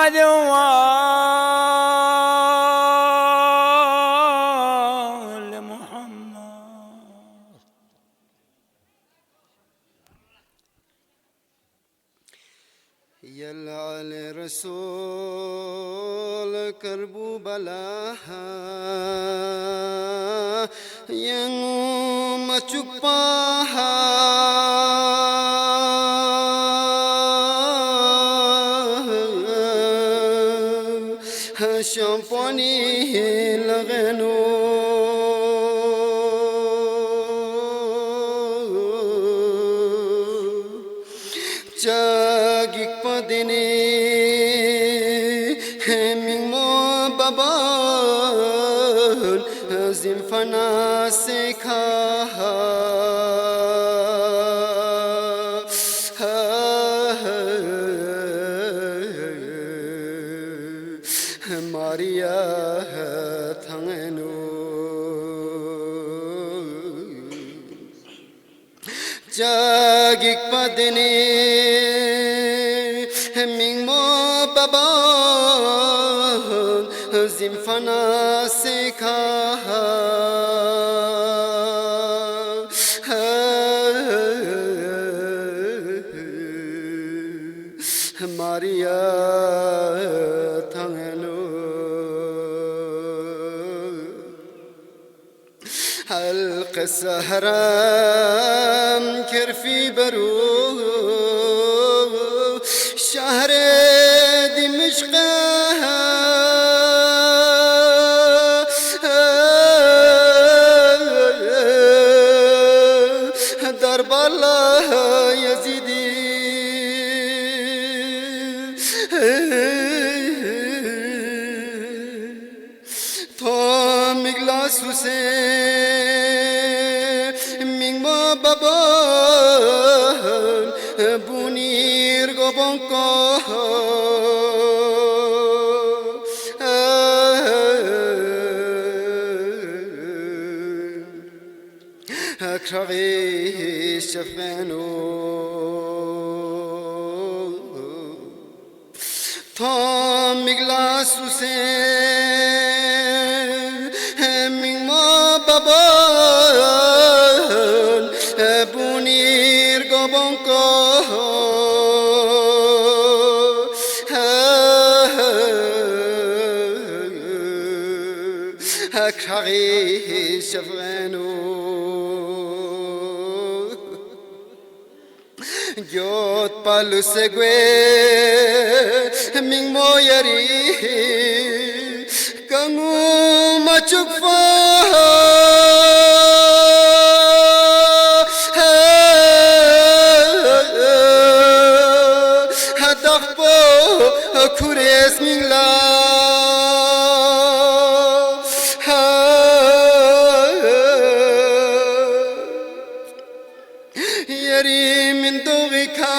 محمد وآل محمد. يلعن رسول كربو بلاها ينوم چپاها شامپانی لغنو جاگیک پدنی همین ما بابان زین فنا سکھا ماریا تھنگنو جاگیک پدنی همین ما بابان زین فنا سکھا ماریا تھنگنو حلق السهرام كرفي برو شهر دمشق درب الله يزيدي تو مغلاسو سے مingma baban bunir gobonko akragi shafeno to miglasu se mingma baban bunir gobonko akragi shafeno Jot palu segwe ming moyari kangu machukfa hadakpo kures mingla yari min dogika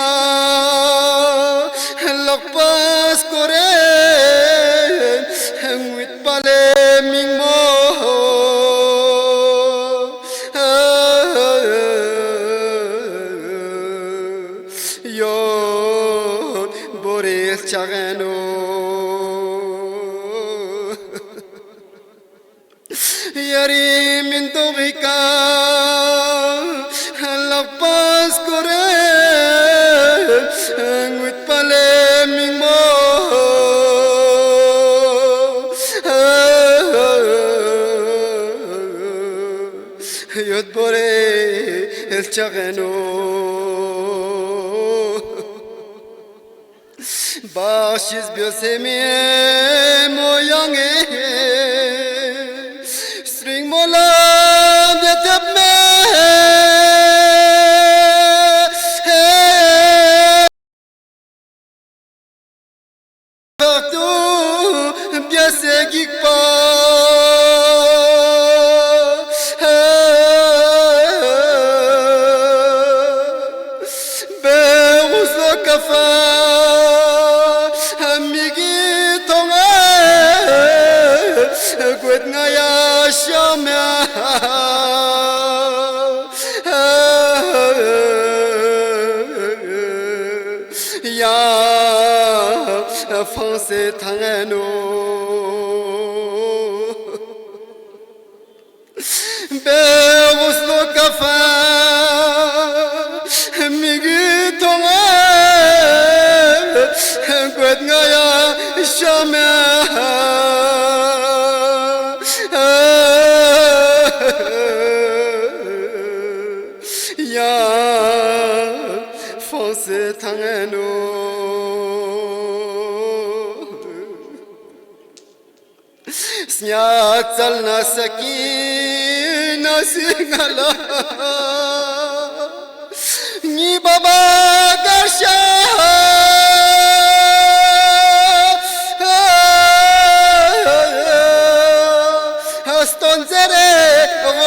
lakpas kore hengwit pale mingmo yon boris chageno yari min dogika lakpas kore ngwit pale mingmo yot bore el chageno bashiz biosemi moyange string mola detapme biasegik pa beruso kafa amigi tonga gwet ngaya shamya ya fonse thangano be uslo kafa migi tonga gwet ngaya shama ya fonse thangano snyak chalna sakina singala ni baba garsha astonzere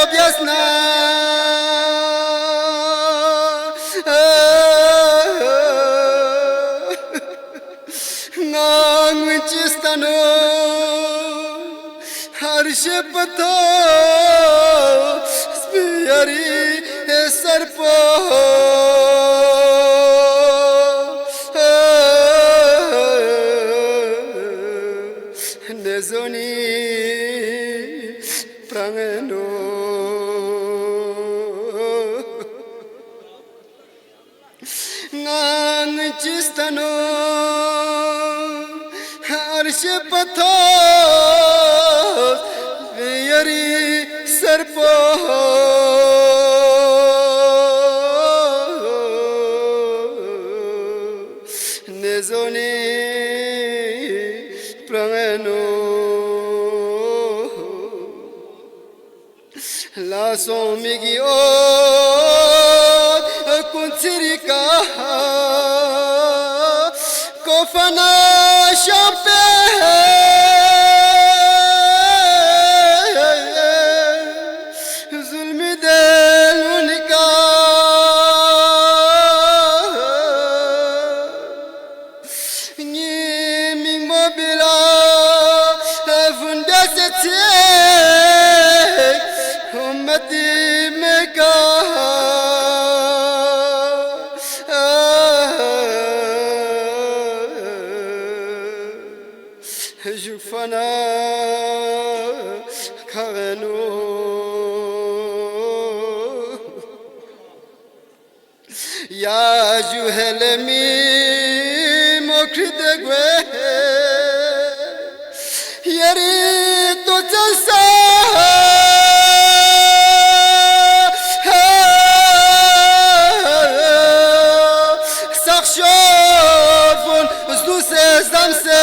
obiasna nangwichistano harshe pato spiyari sarpo nezoni prangeno nangchistano harshe pato yari sarpo nezoni prangeno la somigi o kunsirika kofana champe zulmi del unika ni ming mobila fundasete ummati meka jufana kareno ya juhelemi mokridegwe yari to jalsa sakshofun zduse zamse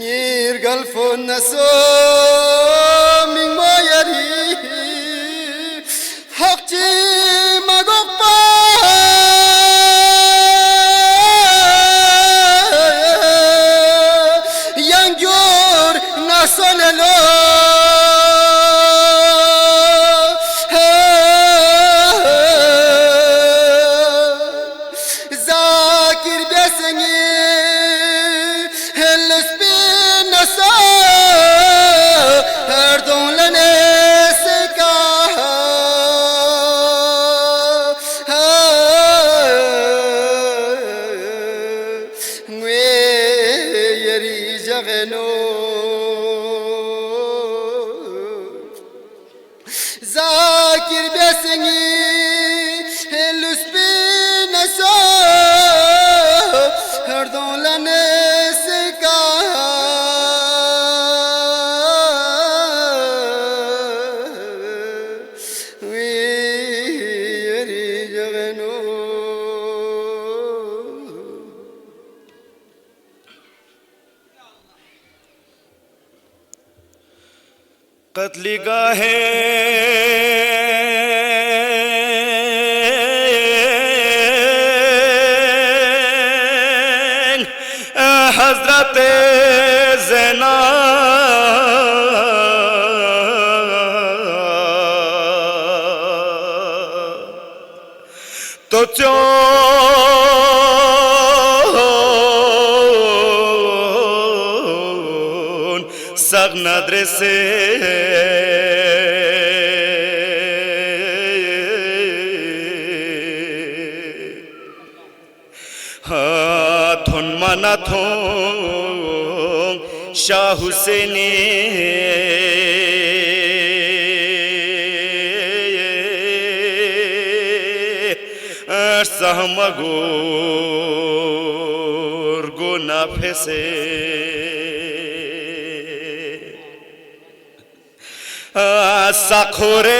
nirgal fonnaso ming moyari hakchi magokpa yangyur nasolelo zakir besengi zakir besengi luspina so her dans la neseka قتل گاہ حضرت زینب تو چون سگ ندر سے تھن منا تھون شاہ حسینی سہمگور گو نافے سے ساکھورے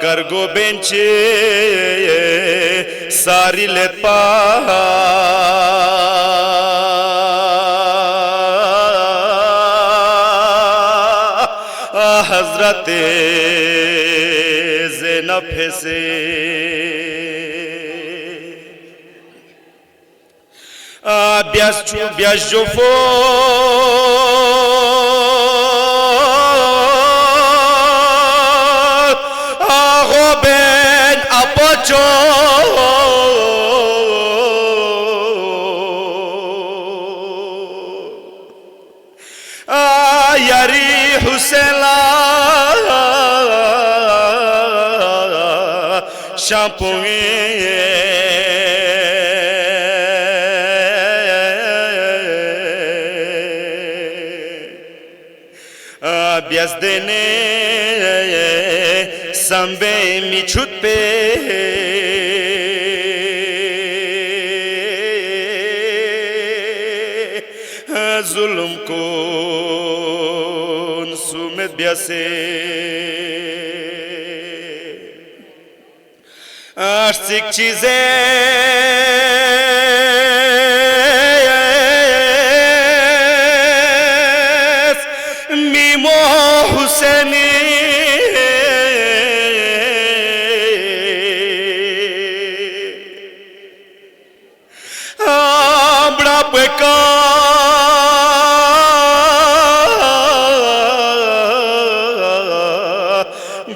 گرگو بینچے ساری لیت پا حضرت زینب سے بیاس جو فو یاری حسین شامپوئیں بیاس دینے سنبے می چھت پہ ظلم کو سومت بیاسے سکھ چیزیں میمو حسینی بڑا پکا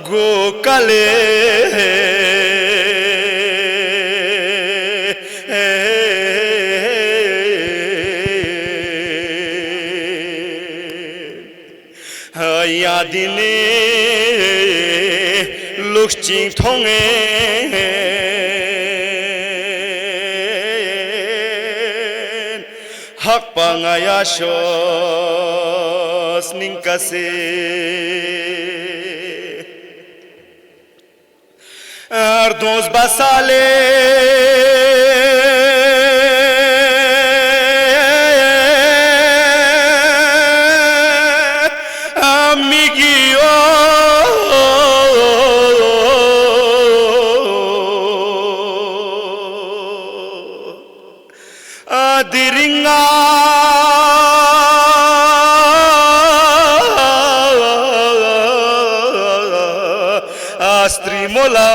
گو کلے یادینے لوگ چینگ تھونگے حق پانگا یا شوس ننکا سے اردوز بسالے دیرنگا آستری مولا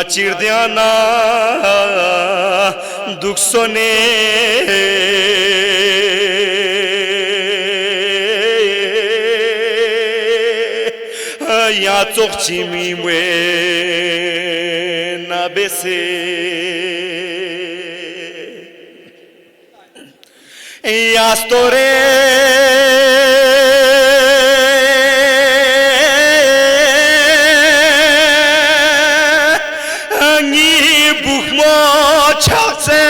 چیر دیانا دکھ سونے یا چوک چیمی موے نابے سے Iastore Ani buhmo çakse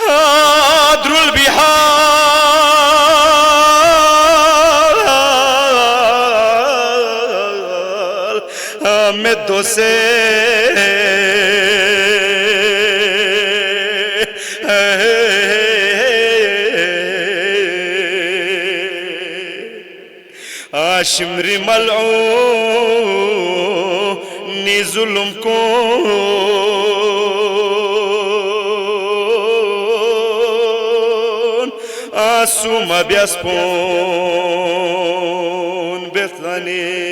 Adrul bihal Meddose شمری ملعونی ظلم کن آسوما بیاسپون بثنی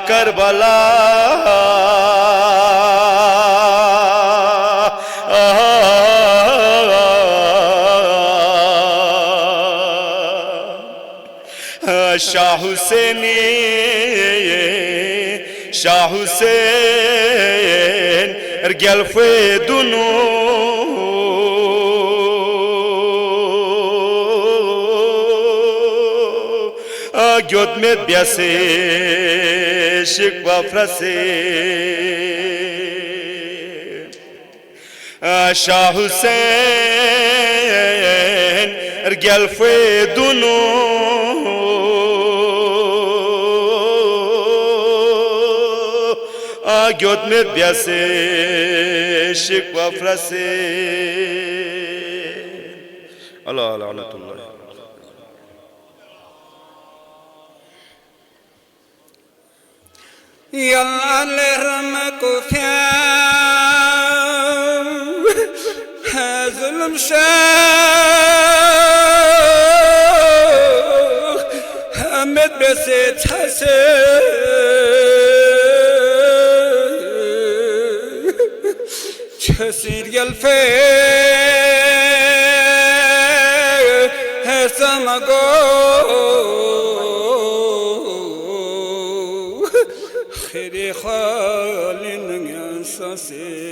کربلا شاہ حسین گلف دنو گیوت میں بیاسے شکوا فرسے شاہ حسین گلف دنو گیوت میں بیاسے شکوا فرسے اللہ اللہ اللہ يلا لرمك وفيا ظلم شاخ حمد بسيت حسين شسير يلفي هسمقو خيري خالين ينساسي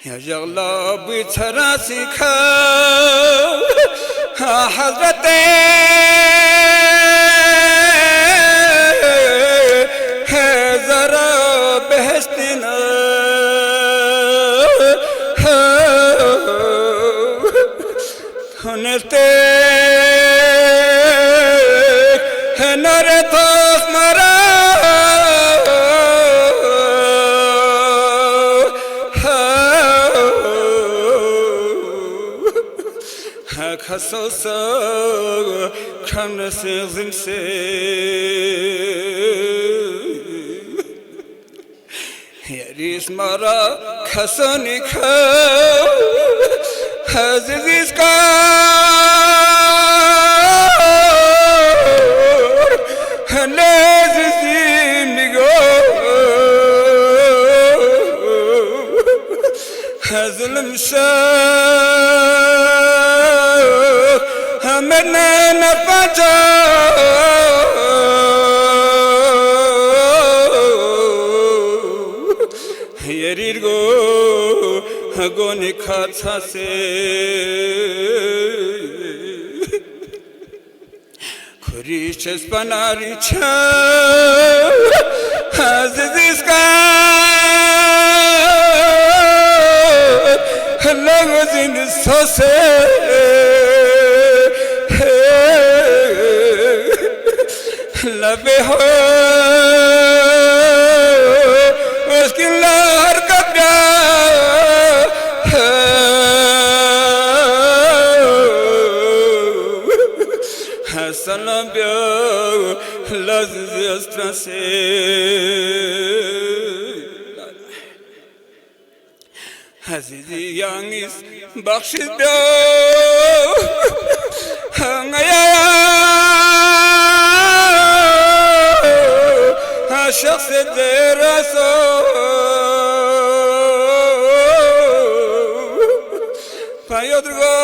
يا جغلا بيتراسي خا حضرتي زرا بهشتنا هنرتي نرتاس مرا خصوصا كان سيزن سي يريس مرا خصوني خو عزيز کا ظلم شاخ ہمیں نہ پچا یریر گو نکھات سے خریشس پناری چھا عزیز کا لگو زند سوسے لبے ہو اس کی لہر کا پیار سلام بیو لذیذ اس طرح سے عزیزی یانگیس بخشش بیو ہنگیا شخص دیر سو پایدرگو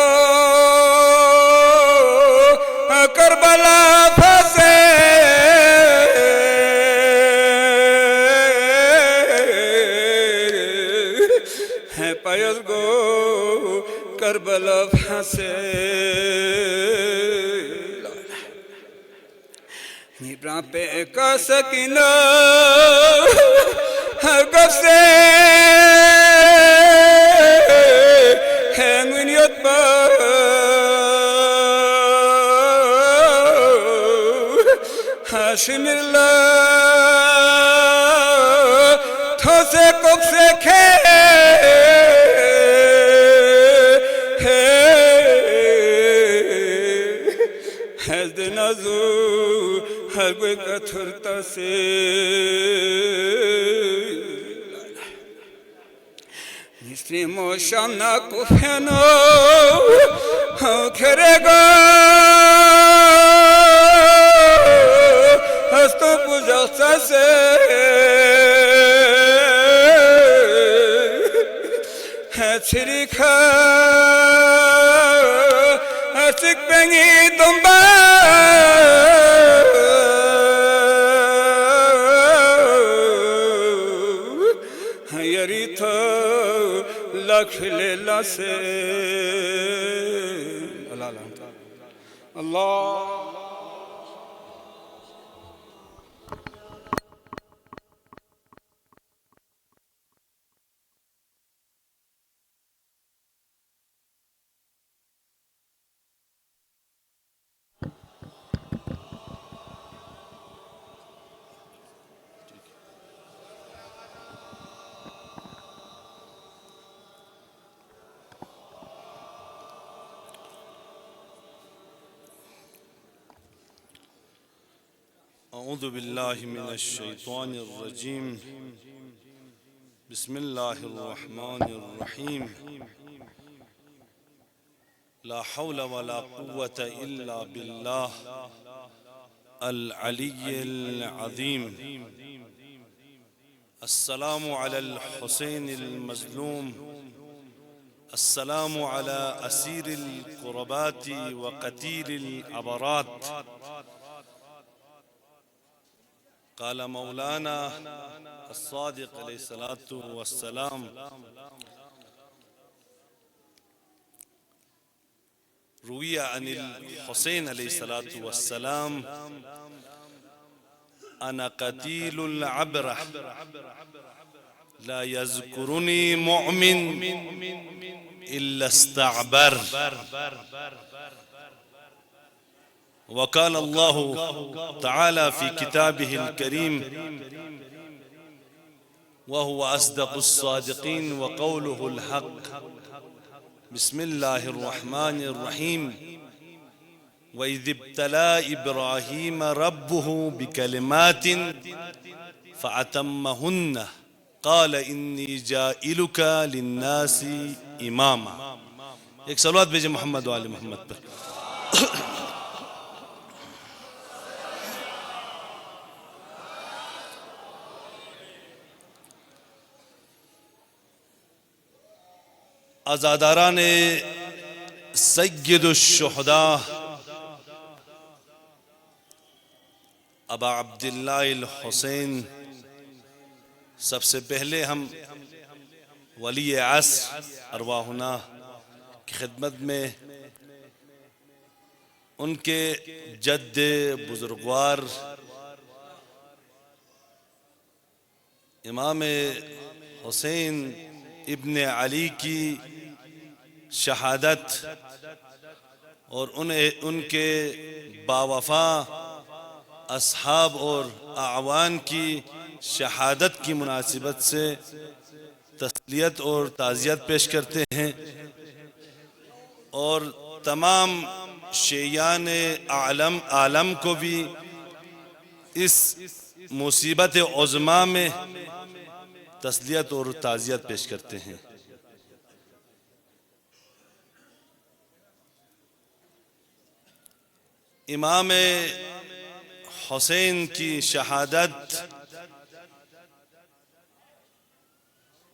کربلا پھنسے ہیں پایدرگو کربلا پھنسے نیبران پہ کا سکینہ گف سے ہنگنیت پر ہاشم اللہ تھو سے کک سے کھے ہیز دنازو ہر کوئی کتھرتا سے نیسری موشام نا کفینو کھرے گا ہستو پوجاکسا سے ہے چھری کھا ہرچک پینگی دنبا لکھ لیلہ سے اللہ اعوذ باللہ من الشیطان الرجیم بسم اللہ الرحمن الرحیم لا حول ولا قوة الا باللہ العلی العظیم السلام علی الحسین المظلوم السلام علی اسیر القربات وقتیل العبرات قال مولانا الصادق علیہ الصلاة والسلام روی عن الحسین علیہ الصلاة والسلام انا قتیل العبرہ لا يذكرني مؤمن إلا استعبر وقال الله تعالى في كتابه الكريم وهو أصدق الصادقين وقوله الحق بسم الله الرحمن الرحيم وإذ ابتلى إبراهيم ربه بكلمات فأتمهن قال إني جائلك للناس إماما ایک صلوات بھیجے محمد و آل محمد پر عزاداران سید الشہداء ابا عبداللہ الحسین، سب سے پہلے ہم ولی عصر ارواحنا کی خدمت میں ان کے جد بزرگوار امام حسین ابن علی کی شہادت اور ان کے باوفا اصحاب اور اعوان کی شہادت کی مناسبت سے تسلیت اور تعزیت پیش کرتے ہیں، اور تمام شیعان عالم کو بھی اس مصیبت عظمیٰ میں تسلیت اور تعزیت پیش کرتے ہیں۔ امام حسین کی شہادت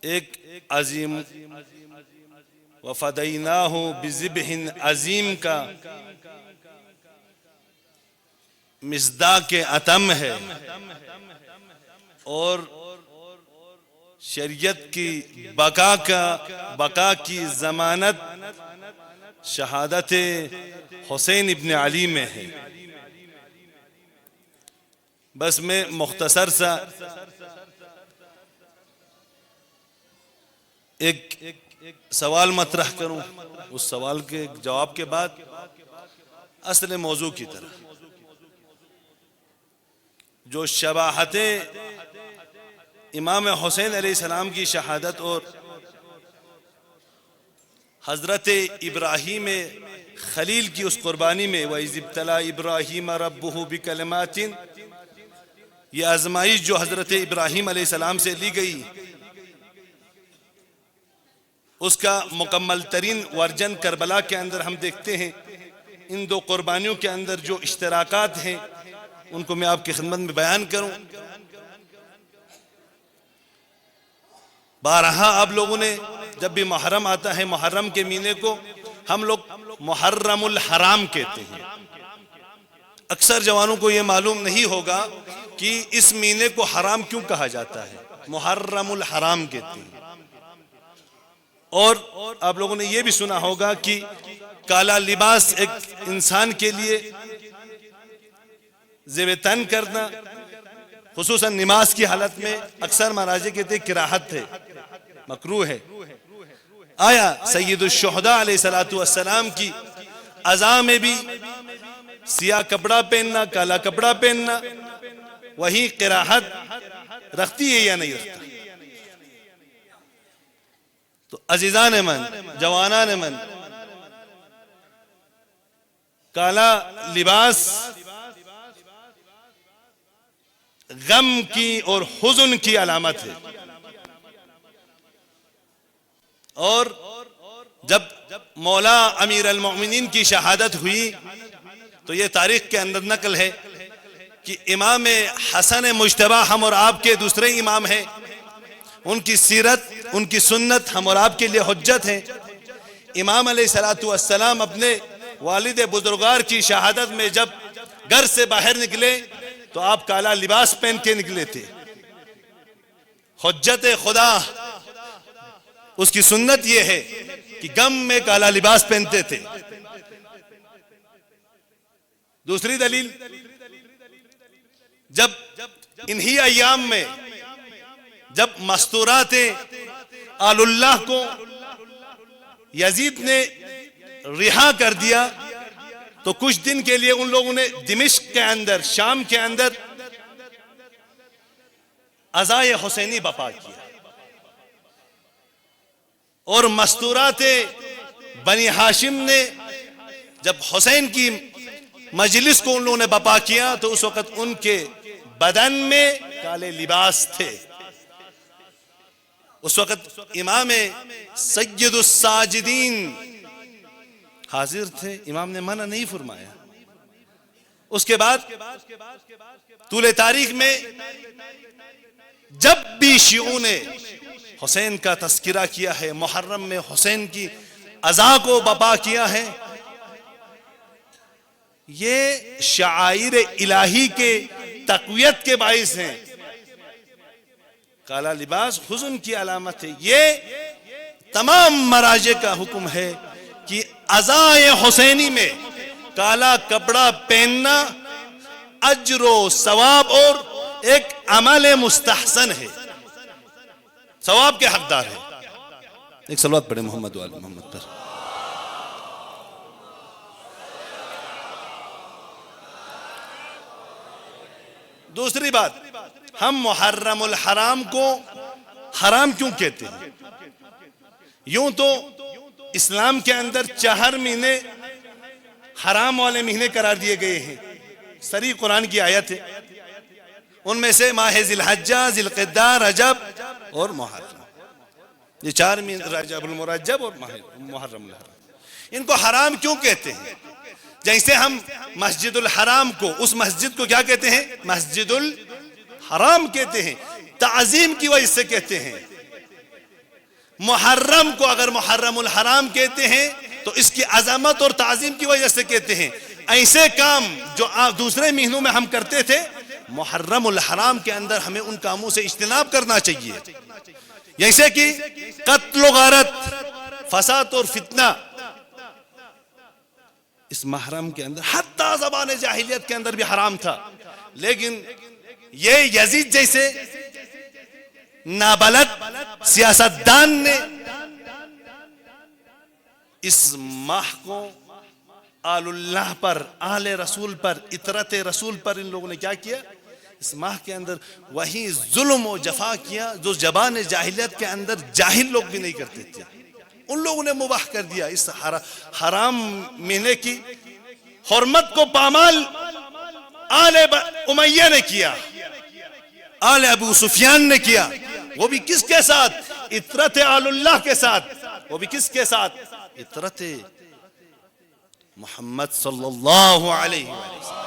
ایک عظیم وفدیناہ بذبح عظیم کا مصداق اتم ہے، اور شریعت کی بقا کی ضمانت شہادت حسین ابن علی میں ہے۔ بس میں مختصر سا ایک سوال مطرح کروں، اس سوال کے جواب کے بعد اصل موضوع کی طرح۔ جو شباہتیں امام حسین علیہ السلام کی شہادت اور حضرت ابراہیم خلیل کی اس قربانی میں وَإِذِ ابْتَلَىٰ إِبْرَاهِيمَ رَبُّهُ بِكَلِمَاتٍ، یہ آزمائش جو حضرت ابراہیم علیہ السلام سے لی گئی، اس کا مکمل ترین ورژن کربلا کے اندر ہم دیکھتے ہیں۔ ان دو قربانیوں کے اندر جو اشتراکات ہیں ان کو میں آپ کی خدمت میں بیان کروں۔ بارہا آپ لوگوں نے جب بھی محرم آتا ہے، محرم کے مہینے کو ہم لوگ محرم الحرام کہتے ہیں۔ اکثر جوانوں کو یہ معلوم نہیں ہوگا کہ اس مہینے کو حرام کیوں کہا جاتا ہے، محرم الحرام کہتے ہیں۔ اور آپ لوگوں نے یہ بھی سنا ہوگا کہ کالا لباس ایک انسان کے لیے زیب تن کرنا، خصوصاً نماز کی حالت میں، اکثر مراجع کہتے ہیں کراہت ہے، مکروہ ہے۔ آیا سید الشہداء علیہ السلام کی عزا میں بھی سیاہ کپڑا پہننا، کالا کپڑا پہننا وہی کراہت رکھتی ہے یا نہیں رکھتا؟ تو عزیزان من، جوانان من، کالا لباس غم کی اور حزن کی علامت ہے، اور جب مولا امیر المؤمنین کی شہادت ہوئی تو یہ تاریخ کے اندر نقل ہے کہ امام حسن مجتبی ہم اور آپ کے دوسرے امام ہیں، ان کی سیرت، ان کی سنت ہم اور آپ کے لیے حجت ہے۔ امام علیہ السلام اپنے والد بزرگوار کی شہادت میں جب گھر سے باہر نکلے تو آپ کالا لباس پہن کے نکلے تھے۔ حجت خدا، اس کی سنت یہ ہے کہ غم میں کالا لباس پہنتے تھے۔ دوسری دلیل، جب انہی ایام میں جب مستورات آل اللہ کو یزید نے رہا کر دیا تو کچھ دن کے لیے ان لوگوں نے دمشق کے اندر، شام کے اندر عزائے حسینی بپا کیا، اور مستورات بنی ہاشم نے جب حسین کی مجلس کو ان لوگوں نے بپا کیا تو اس وقت ان کے بدن میں کالے لباس تھے۔ اس وقت امام سید الساجدین حاضر تھے، امام نے منع نہیں فرمایا۔ اس کے بعد طول تاریخ میں جب بھی شیعوں نے حسین کا تذکرہ کیا ہے، محرم میں حسین کی عزا کو بپا کیا ہے، یہ شعائر الہی کے تقویت کے باعث ہیں۔ کالا لباس حزن کی علامت ہے۔ یہ تمام مراجع کا حکم ہے کہ عزائے حسینی میں کالا کپڑا پہننا اجر و ثواب اور ایک عمل مستحسن ہے، ثواب کے حقدار ہے۔ ایک صلوات پڑھیں محمد وآل محمد پر۔ دوسری بات، ہم محرم الحرام کو حرام کیوں کہتے ہیں؟ یوں تو اسلام کے اندر 4 مہینے حرام والے مہینے قرار دیے گئے ہیں، صریح قرآن کی آیت ہے۔ ان میں سے ماہ ذی الحجہ، ذی القعدہ، رجب اور محرم، یہ 4 مہینے، رجب المرجب اور محرم الحرام۔ ان کو حرام کیوں کہتے ہیں؟ جیسے ہم مسجد الحرام کو، اس مسجد کو کیا کہتے ہیں؟ مسجد الحرام کہتے ہیں، تعظیم کی وجہ سے کہتے ہیں۔ محرم کو اگر محرم الحرام کہتے ہیں تو اس کی عظمت اور تعظیم کی وجہ سے کہتے ہیں۔ ایسے کام جو دوسرے مہینوں میں ہم کرتے تھے، محرم الحرام کے اندر ہمیں ان کاموں سے اجتناب کرنا چاہیے، جیسے کہ قتل و غارت، فساد اور فتنہ اس محرم کے اندر، حتیٰ زبان جاہلیت کے اندر بھی حرام تھا، لیکن یہ یزید جیسے نابلد سیاستدان نے اس ماہ کو آل اللہ پر، آل رسول پر، اطرت رسول پر ان لوگوں نے کیا کیا؟ اس ماہ کے اندر وہی ظلم و جفا کیا جو زبان جاہلیت کے اندر جاہل لوگ بھی نہیں کرتے تھے، ان لوگوں نے مباح کر دیا۔ اس حرام مہینے کی حرمت کو پامال آل امیہ نے کیا، آل ابو سفیان نے کیا، وہ بھی کس کے ساتھ؟ اطرت آل اللہ کے ساتھ، وہ بھی کس کے ساتھ؟ اطرت محمد صلی اللہ علیہ وسلم۔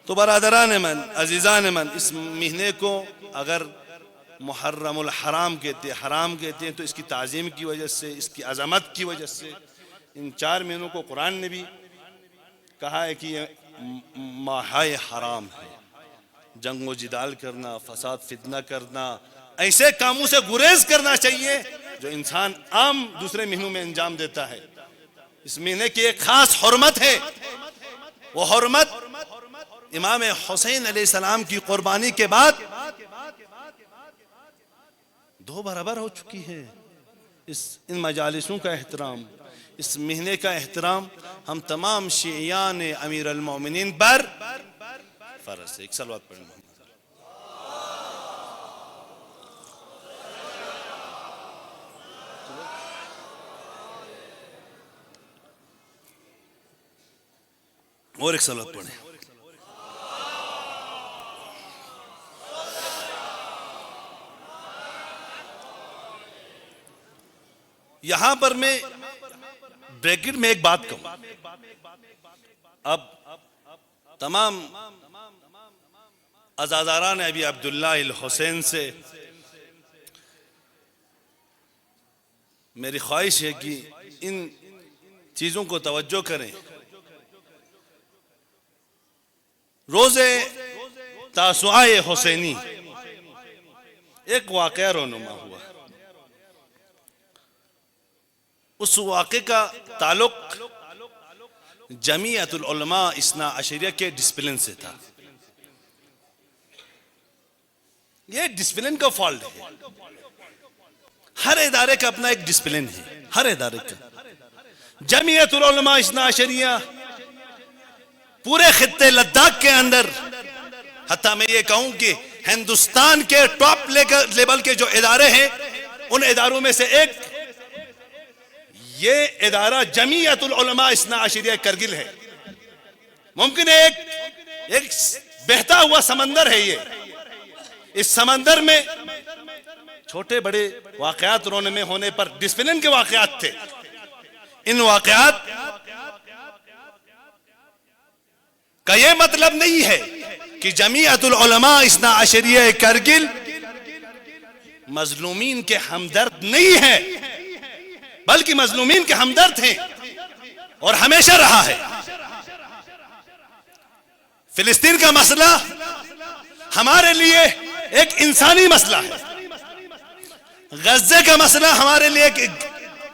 تو برادران من، عزیزان من، اس مہینے کو اگر محرم الحرام کہتے ہیں، حرام کہتے ہیں، تو اس کی تعظیم کی وجہ سے، اس کی عظمت کی وجہ سے ان 4 مہینوں کو قرآن نے بھی کہا ہے کہ یہ ماہ حرام ہے۔ جنگ و جدال کرنا، فساد فتنہ کرنا، ایسے کاموں سے گریز کرنا چاہیے جو انسان عام دوسرے مہینوں میں انجام دیتا ہے۔ اس مہینے کی ایک خاص حرمت ہے، وہ حرمت امام حسین علیہ السلام کی قربانی کے بعد 2 برابر ہو چکی ہے۔ ان مجالسوں کا احترام، اس مہینے کا احترام ہم تمام شیعیان امیر المومنین پر فرض ہے۔ ایک صلوات پڑھیں محمد۔ اور ایک صلوات پڑھیں۔ یہاں پر میں بریکٹ میں ایک بات کہوں، اب تمام عزاداران ابی عبداللہ الحسین سے میری خواہش ہے کہ ان چیزوں کو توجہ کریں۔ روز تاسوعہ حسینی ایک واقعہ رونما ہوا، اس واقعے کا تعلق جمعیت العلماء اثنا عشریہ کے ڈسپلن سے تھا۔ یہ ڈسپلن کا فالٹ ہے، ہر ادارے کا اپنا ایک ڈسپلن ہے، ہر ادارے کا۔ جمعیت العلماء اثنا عشریہ پورے خطے لداخ کے اندر، حتیٰ میں یہ کہوں کہ ہندوستان کے ٹاپ لیول کے جو ادارے ہیں، ان اداروں میں سے ایک یہ ادارہ جمعیت العلماء اثنا عشریہ کرگل ہے۔ ممکن ہے ایک بہتا ہوا سمندر ہے، یہ اس سمندر میں چھوٹے بڑے واقعات رونما ہونے پر ڈسپلن کے واقعات تھے۔ ان واقعات کا یہ مطلب نہیں ہے کہ جمعیت العلماء اثنا عشریہ کرگل مظلومین کے ہمدرد نہیں ہے، بلکہ مظلومین کے ہمدرد ہیں اور ہمیشہ رہا ہے۔ فلسطین کا مسئلہ ہمارے لیے ایک انسانی مسئلہ ہے، غزے کا مسئلہ ہمارے لیے ایک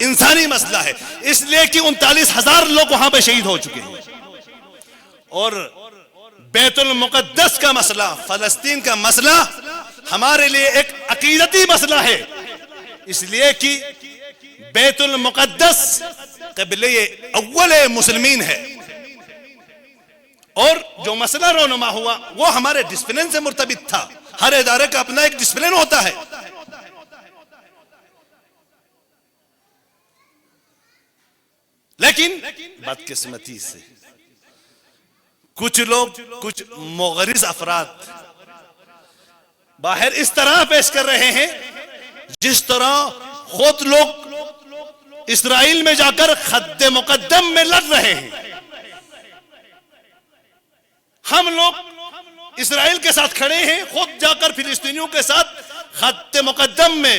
انسانی مسئلہ ہے، اس لیے کہ 39,000 لوگ وہاں پہ شہید ہو چکے ہیں۔ اور بیت المقدس کا مسئلہ، فلسطین کا مسئلہ ہمارے لیے ایک عقیدتی مسئلہ ہے، اس لیے کہ بیت المقدس قبلہ اول مسلمین ہے، اور جو مسئلہ رونما ہوا وہ ہمارے ڈسپلن سے مرتبط تھا۔ ہر ادارے کا اپنا ایک ڈسپلن ہوتا ہے۔ لیکن بدقسمتی سے کچھ لوگ، کچھ مغرض افراد باہر اس طرح پیش کر رہے ہیں جس طرح خود لوگ اسرائیل میں جا کر خط مقدم میں لڑ رہے ہیں. ہم لوگ اسرائیل کے ساتھ کھڑے ہیں، خود جا کر فلسطینیوں کے ساتھ خط مقدم میں،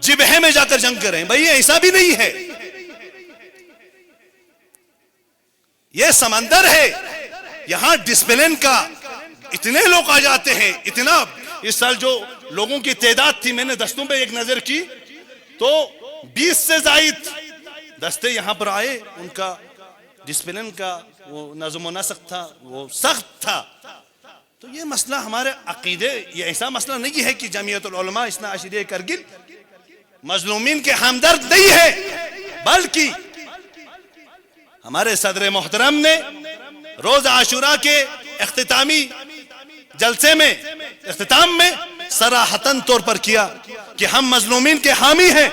جبہے میں جا کر جنگ کر رہے ہیں. بھائی ایسا بھی نہیں ہے، یہ سمندر ہے، یہاں ڈسپلن کا اتنے لوگ آ جاتے ہیں. اتنا اس سال جو لوگوں کی تعداد تھی، میں نے دستوں پہ ایک نظر کی تو 20 سے زائد دستے یہاں پر آئے. ان کا ڈسپلن کا وہ نظم و نسق تھا، وہ سخت تھا. تو یہ مسئلہ ہمارے عقیدے، یہ ایسا مسئلہ نہیں ہے کہ جمعیت العلماء اثنا عشریہ کرگل مظلومین کے ہمدرد نہیں ہے، بلکہ ہمارے صدر محترم نے روز عاشوراء کے اختتامی جلسے میں، اختتام میں صراحتاً طور پر کیا کہ ہم مظلومین کے حامی ہیں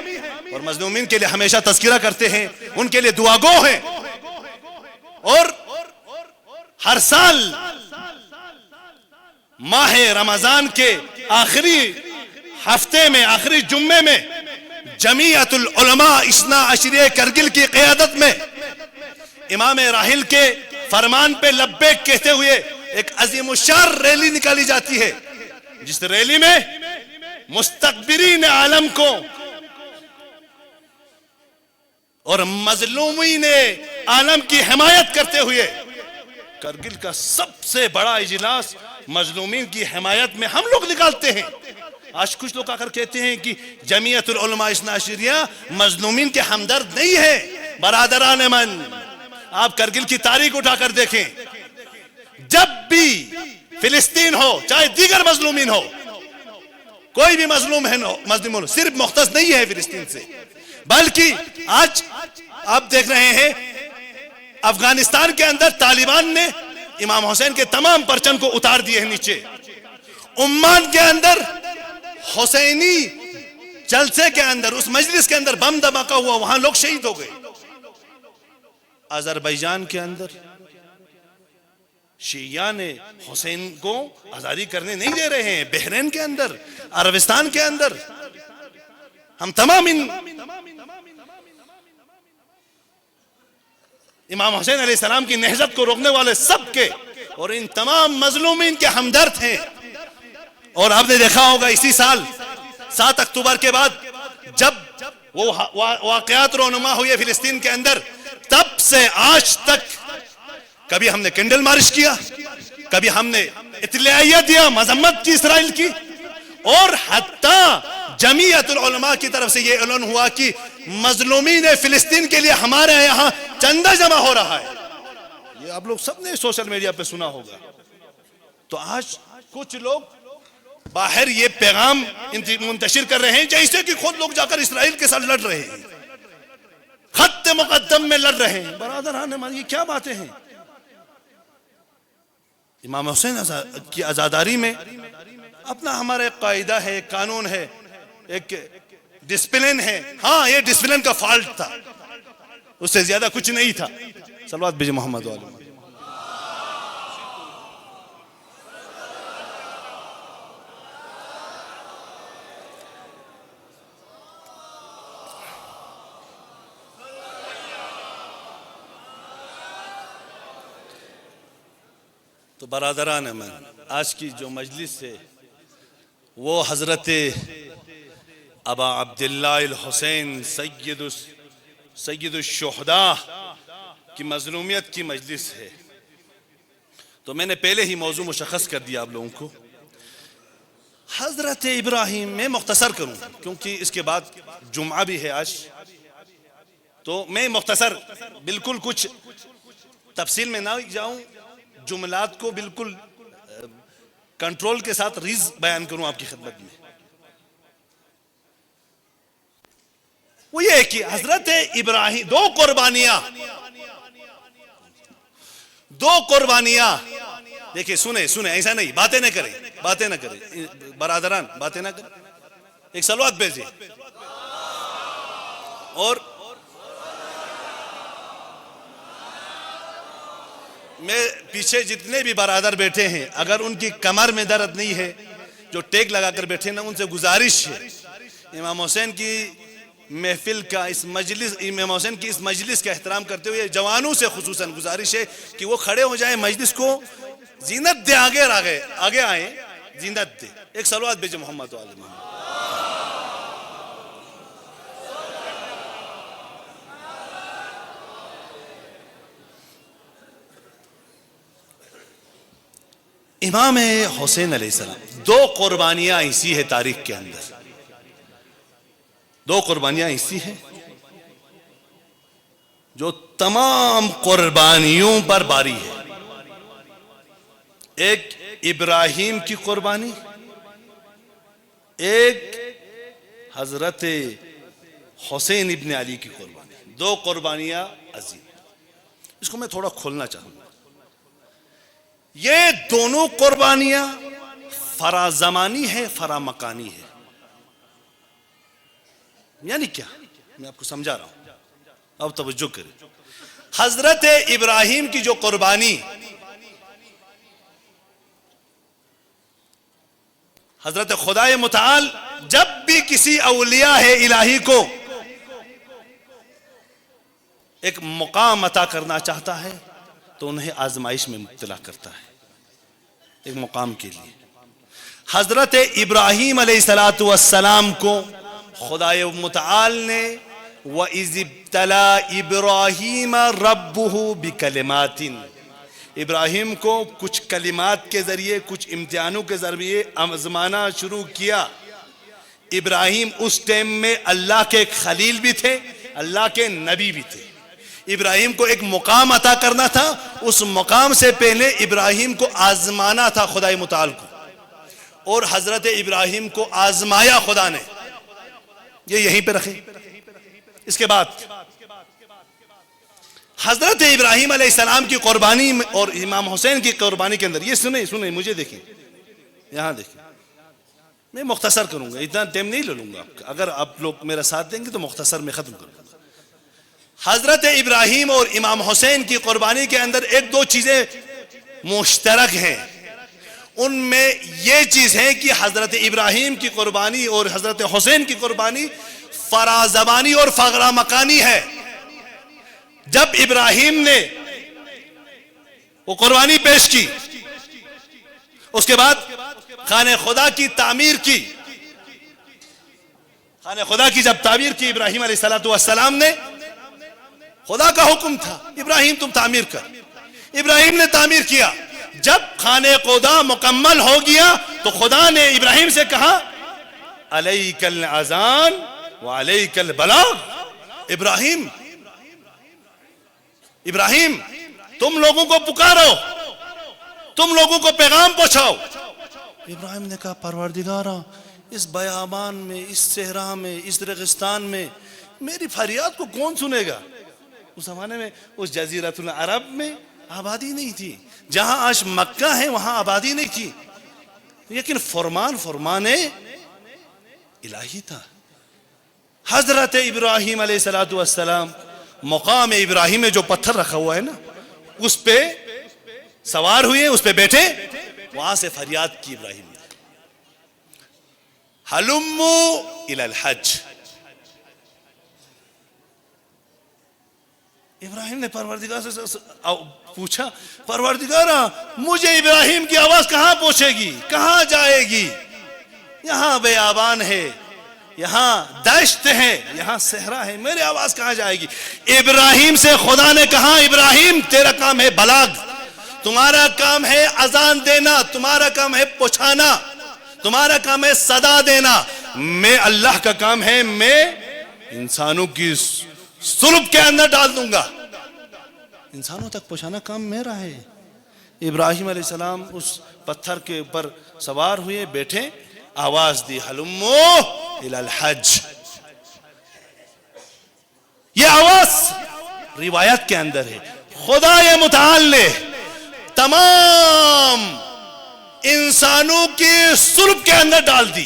اور مظلومین کے لیے ہمیشہ تذکرہ کرتے ہیں، ان کے لیے دعا گو ہیں. اور ہر سال ماہ رمضان کے آخری ہفتے میں، آخری جمعے میں جمعیت العلماء اثنا عشریہ کرگل کی قیادت میں امام راحل کے فرمان پہ لبیک کہتے ہوئے ایک عظیم الشان ریلی نکالی جاتی ہے، جس ریلی میں مستکبرین عالم کو اور مظلومین عالم کی حمایت کرتے ہوئے کرگل کا سب سے بڑا اجلاس مظلومین کی حمایت میں ہم لوگ نکالتے ہیں. آج کچھ لوگ آ کر کہتے ہیں کہ جمعیت العلماء اثنا عشریہ مظلومین کے ہمدرد نہیں ہے. برادران من، آپ کرگل کی تاریخ اٹھا کر دیکھیں، جب بھی فلسطین ہو، چاہے دیگر مظلومین ہو، کوئی بھی مظلوم ہے، مظلوم صرف مختص نہیں ہے فلسطین سے، بلکہ آج آپ دیکھ رہے ہیں افغانستان کے اندر طالبان نے امام حسین کے تمام پرچم کو اتار دیے ہیں نیچے. عمان کے اندر حسینی جلسے کے اندر، اس مجلس کے اندر بم دھماکہ ہوا، وہاں لوگ شہید ہو گئے. آذربائیجان کے اندر شیعہ نے حسین کو آزادی کرنے نہیں دے رہے ہیں. بحرین کے اندر، عربستان کے اندر، ہم تمام امام حسین علیہ السلام کی نہضت کو روکنے والے سب کے اور ان تمام مظلومین کے ہمدرد ہیں. اور آپ نے دیکھا ہوگا اسی سال 7 اکتوبر کے بعد جب وہ واقعات رونما ہوئے فلسطین کے اندر، تب سے آج تک کبھی ہم نے کینڈل مارچ کیا، کبھی ہم نے اطلاعیہ دیا، مذمت کی اسرائیل کی، اور حتیٰ جمعیت العلماء کی طرف سے یہ اعلان ہوا کہ مظلومین فلسطین کے لیے ہمارے یہاں چندہ جمع ہو رہا ہے. یہ آپ لوگ سب نے سوشل میڈیا پہ سنا ہوگا. تو آج کچھ لوگ باہر یہ پیغام منتشر کر رہے ہیں جیسے کہ خود لوگ جا کر اسرائیل کے ساتھ لڑ رہے ہیں، خط مقدم میں لڑ رہے ہیں. برادران ہماری یہ کیا باتیں ہیں؟ امام حسین کی عزاداری میں اپنا ہمارا ایک قاعدہ ہے، ایک قانون ہے، ایک ڈسپلن ہے. ہاں، یہ ڈسپلن کا فالٹ تھا، اس سے زیادہ کچھ نہیں تھا. صلوات بھیجئے محمد والے. تو برادران من، آج کی جو مجلس ہے وہ حضرت ابا عبداللہ الحسین سید الشہداء کی مظلومیت کی مجلس ہے. تو میں نے پہلے ہی موضوع مشخص کر دیا آپ لوگوں کو. حضرت ابراہیم میں مختصر کروں کیونکہ اس کے بعد جمعہ بھی ہے آج، تو میں مختصر بالکل کچھ تفصیل میں نہ جاؤں، جملات کو بالکل کنٹرول کے ساتھ ریز بیان کروں آپ کی خدمت میں. وہ یہ کہ حضرت ابراہیم دو قربانیاں دیکھیں، سنیں ایسا نہیں، باتیں نہ کریں برادران، باتیں نہ کریں. ایک صلوات بھیجئے. اور میں پیچھے جتنے بھی برادر بیٹھے ہیں اگر ان کی کمر میں درد نہیں ہے جو ٹیک لگا کر بیٹھے نا ان سے گزارش ہے امام حسین کی محفل کا اس مجلس امام حسین کی اس مجلس کا احترام کرتے ہوئے جوانوں سے خصوصاً گزارش ہے کہ وہ کھڑے ہو جائیں مجلس کو زینت دے آگے آئیں زینت دے ایک صلوات بھیجے محمد علیہ محمد امام حسین علیہ السلام دو قربانیاں ایسی ہے تاریخ کے اندر دو قربانیاں ایسی ہیں جو تمام قربانیوں پر باری ہے ایک ابراہیم کی قربانی ایک حضرت حسین ابن علی کی قربانی دو قربانیاں عظیم اس کو میں تھوڑا کھولنا چاہوں گا یہ دونوں قربانیاں فرا زمانی ہے فرا مکانی ہے یعنی کیا میں آپ کو سمجھا رہا ہوں اب توجہ کریں حضرت ابراہیم کی جو قربانی حضرت خدائے متعال جب بھی کسی اولیاء ہے الہی کو ایک مقام عطا کرنا چاہتا ہے تو انہیں آزمائش میں مبتلا کرتا ہے ایک مقام کے لیے حضرت ابراہیم علیہ السلام کو خدائے متعال نے وَإِذِ ابْتَلَى إِبْرَاهِيمَ رَبُّهُ بِكَلِمَاتٍ ابراہیم کو کچھ کلمات کے ذریعے کچھ امتحانوں کے ذریعے آزمانا شروع کیا ابراہیم اس ٹائم میں اللہ کے ایک خلیل بھی تھے اللہ کے نبی بھی تھے ابراہیم کو ایک مقام عطا کرنا تھا اس مقام سے پہلے ابراہیم کو آزمانا تھا خدائے متعال کو اور حضرت ابراہیم کو آزمایا خدا نے یہ یہیں پہ رکھیں اس کے بعد حضرت ابراہیم علیہ السلام کی قربانی اور امام حسین کی قربانی کے اندر یہ سنیں مجھے دیکھیں یہاں دیکھیں میں مختصر کروں گا اتنا ٹائم نہیں لے لوں گا اگر آپ لوگ میرا ساتھ دیں گے تو مختصر میں ختم کروں گا حضرت ابراہیم اور امام حسین کی قربانی کے اندر ایک دو چیزیں مشترک ہیں ان میں یہ چیز ہے کہ حضرت ابراہیم کی قربانی اور حضرت حسین کی قربانی فرا زبانی اور فقرا مکانی ہے جب ابراہیم نے وہ قربانی پیش کی اس کے بعد خانہ خدا کی تعمیر کی خانہ خدا کی جب تعمیر کی ابراہیم علیہ السلام نے خدا کا حکم تھا ابراہیم تم تعمیر کر ابراہیم نے تعمیر کیا جب خانہ خدا مکمل ہو گیا تو خدا نے ابراہیم سے کہا علیک الاذان وعلیک البلاغ ابراہیم تم لوگوں کو پکارو تم لوگوں کو پیغام پہنچاؤ ابراہیم نے کہا پروردگارا اس بیابان میں اس صحرا میں اس ریگستان میں میری فریاد کو کون سنے گا اس زمانے میں اس جزیرۃ العرب میں آبادی نہیں تھی جہاں آج مکہ ہے وہاں آبادی نہیں تھی لیکن فرمان الہی تھا حضرت ابراہیم علیہ السلام مقام ابراہیم میں جو پتھر رکھا ہوا ہے نا اس پہ سوار ہوئے اس پہ بیٹھے وہاں سے فریاد کی ابراہیم نے حلموا الی الحج ابراہیم نے پروردگار سے پوچھا پروردگارا مجھے ابراہیم کی آواز کہاں پہنچے گی کہاں جائے گی یہاں بیابان ہے یہاں دشت ہے یہاں صحرا ہے میری آواز کہاں جائے گی ابراہیم سے خدا نے کہا ابراہیم تیرا کام ہے بلاغ تمہارا کام ہے اذان دینا تمہارا کام ہے پہنچانا تمہارا کام ہے صدا دینا میں اللہ کا کام ہے میں انسانوں کی سلب کے اندر ڈال دوں گا انسانوں تک پہنچانا کام میرا ہے ابراہیم علیہ السلام اس پتھر کے اوپر سوار ہوئے بیٹھے آواز دی حلموا الی الحج یہ آواز روایت کے اندر ہے خدا متعال نے تمام انسانوں کی سلب کے اندر ڈال دی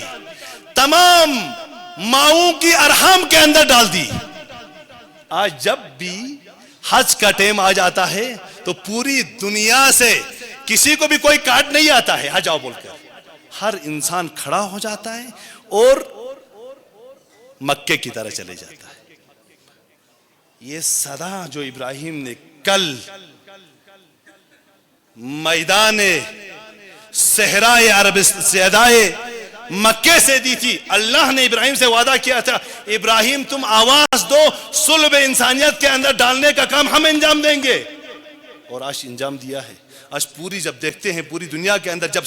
تمام ماؤں کی ارحام کے اندر ڈال دی آج جب بھی حج کا ٹائم آ جاتا ہے تو پوری دنیا سے کسی کو بھی کوئی کارڈ نہیں آتا ہے ہاں جاؤ بول کر، ہر انسان کھڑا ہو جاتا ہے اور مکے کی طرح چلے جاتا ہے۔ یہ صدا جو ابراہیم نے کل میدان صحرائے عرب صحرائے مکے سے دی تھی، اللہ نے ابراہیم سے وعدہ کیا تھا ابراہیم تم آواز دو، صلب انسانیت کے اندر ڈالنے کا کام ہم انجام دیں گے، اور آج انجام دیا ہے۔ آج پوری جب دیکھتے ہیں پوری دنیا کے اندر جب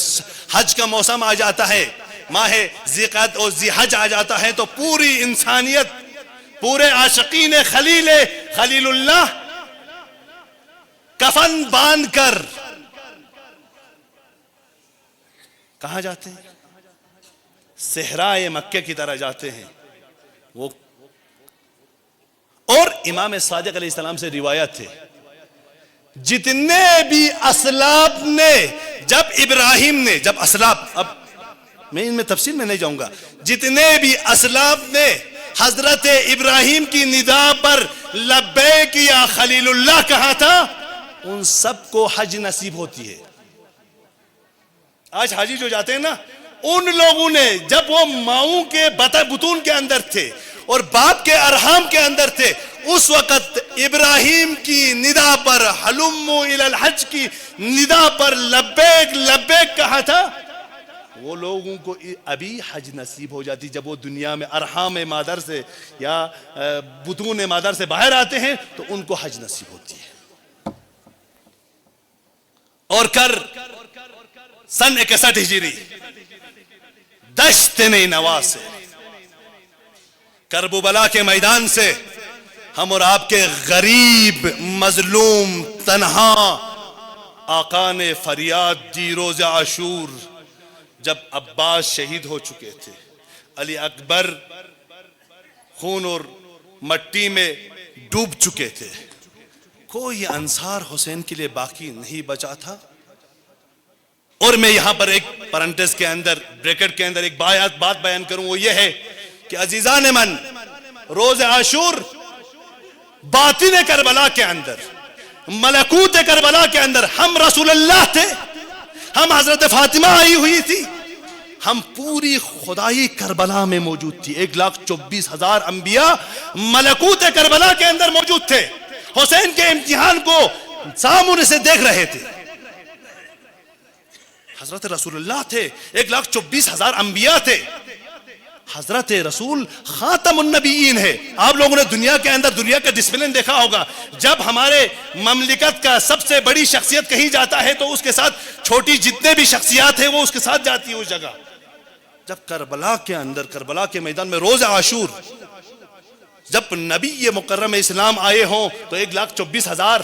حج کا موسم آ جاتا ہے، ماہ ذی قعدہ اور ذی حج آ جاتا ہے، تو پوری انسانیت، پورے عاشقین خلیل اللہ کفن باندھ کر کہاں جاتے ہیں؟ صحرائے مکے کی طرح جاتے ہیں وہ۔ اور امام صادق علیہ السلام سے روایت ہے جتنے بھی اسلاف نے جب اسلاف، اب میں ان میں تفصیل میں نہیں جاؤں گا، جتنے بھی اسلاف نے حضرت ابراہیم کی ندا پر لبیک یا خلیل اللہ کہا تھا، ان سب کو حج نصیب ہوتی ہے۔ آج حاجی جو جاتے ہیں نا، ان لوگوں نے جب وہ ماؤں کے بطون کے اندر تھے اور باپ کے ارحام کے اندر تھے، اس وقت ابراہیم کی ندا پر، حلموا الی الحج کی ندا پر لبیک لبیک کہا تھا، وہ لوگوں کو ابھی حج نصیب ہو جاتی۔ جب وہ دنیا میں ارحام مادر سے یا بطون مادر سے باہر آتے ہیں تو ان کو حج نصیب ہوتی ہے۔ اور سن 61 ہجری دشت نینوا سے، کرب و بلا کے میدان سے، ہم اور آپ کے غریب، مظلوم، تنہا آقا نے فریاد دی روز عاشور جب عباس شہید ہو چکے تھے، علی اکبر خون اور مٹی میں ڈوب چکے تھے، کوئی انصار حسین کے لیے باقی نہیں بچا تھا۔ اور میں یہاں پر ایک پرنٹس کے اندر، بریکٹ کے اندر ایک بات بیان کروں، وہ یہ ہے کہ عزیزان من، روز عاشور باطن کربلا کے اندر، ملکوت کربلا کے اندر ہم رسول اللہ تھے، ہم حضرت فاطمہ آئی ہوئی تھی، ہم پوری خدائی کربلا میں موجود تھی، 1,24,000 انبیاء ملکوت کربلا کے اندر موجود تھے، حسین کے امتحان کو سامنے سے دیکھ رہے تھے۔ حضرت رسول اللہ تھے، 1,24,000 انبیاء تھے، حضرت رسول خاتم النبیین ہے۔ آپ لوگوں نے دنیا کے اندر دنیا کا ڈسپلن دیکھا ہوگا، جب ہمارے مملکت کا سب سے بڑی شخصیت کہیں جاتا ہے تو اس کے ساتھ چھوٹی جتنے بھی شخصیات ہیں وہ اس کے ساتھ جاتی ہے اس جگہ۔ جب کربلا کے اندر، کربلا کے میدان میں روز عاشور، جب نبی مکرم اسلام آئے ہوں تو 1,24,000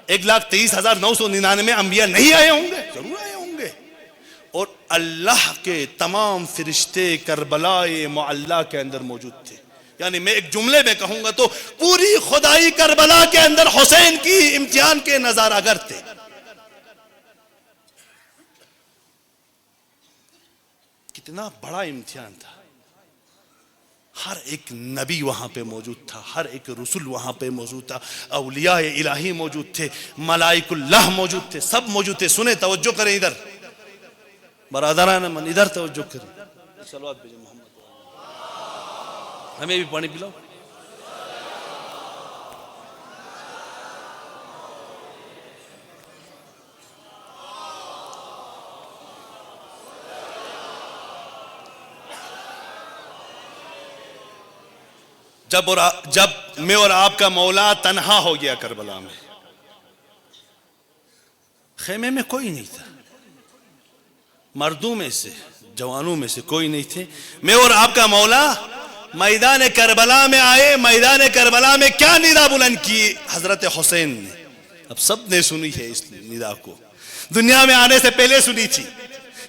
1,23,999 انبیاء نہیں آئے ہوں گے، ضرور آئے ہوں گے۔ اور اللہ کے تمام فرشتے کربلائے معلیٰ کے اندر موجود تھے۔ یعنی میں ایک جملے میں کہوں گا تو پوری خدائی کربلا کے اندر حسین کی امتحان کے نظارہ گر تھے۔ کتنا بڑا امتحان تھا، ہر ایک نبی وہاں پہ موجود تھا، ہر ایک رسول وہاں پہ موجود تھا، اولیاء الہی موجود تھے، ملائک اللہ موجود تھے، سب موجود تھے۔ سنیں، توجہ کریں، ادھر برادران من ادھر توجہ کریں، صلوات بھیجیں محمد، ہمیں بھی پانی پلاؤ۔ جب میں اور آپ کا مولا تنہا ہو گیا کربلا میں، خیمے میں کوئی نہیں تھا، مردوں میں سے، جوانوں میں سے کوئی نہیں تھے، میں اور آپ کا مولا میدان کربلا میں آئے۔ میدان کربلا میں کیا ندا بلند کی حضرت حسین نے؟ اب سب نے سنی ہے اس ندا کو، دنیا میں آنے سے پہلے سنی تھی،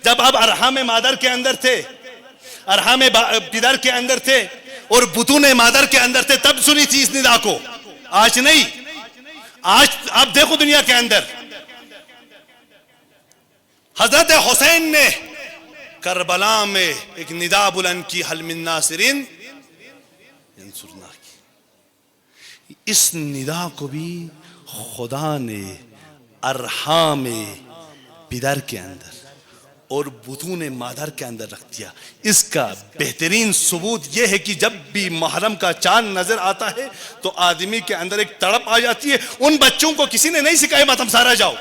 جب آپ ارحام مادر کے اندر تھے، ارحام پدر کے اندر تھے اور بطون مادر کے اندر تھے، تب سنی تھی اس ندا کو، آج نہیں۔ آج آپ دیکھو دنیا کے اندر حضرت حسین نے کربلا میں ایک ندا بلند کی، حل من ناصرین ینصرنا کی۔ اس ندا کو بھی خدا نے ارحام پدر کے اندر اور بطون مادر کے اندر رکھ دیا. اس کا بہترین ثبوت یہ ہے کہ جب بھی محرم کا چاند نظر آتا ہے تو آدمی کے اندر ایک تڑپ آ جاتی ہے. ان بچوں کو کسی نے نہیں سکھایا ماتم سارا جاؤ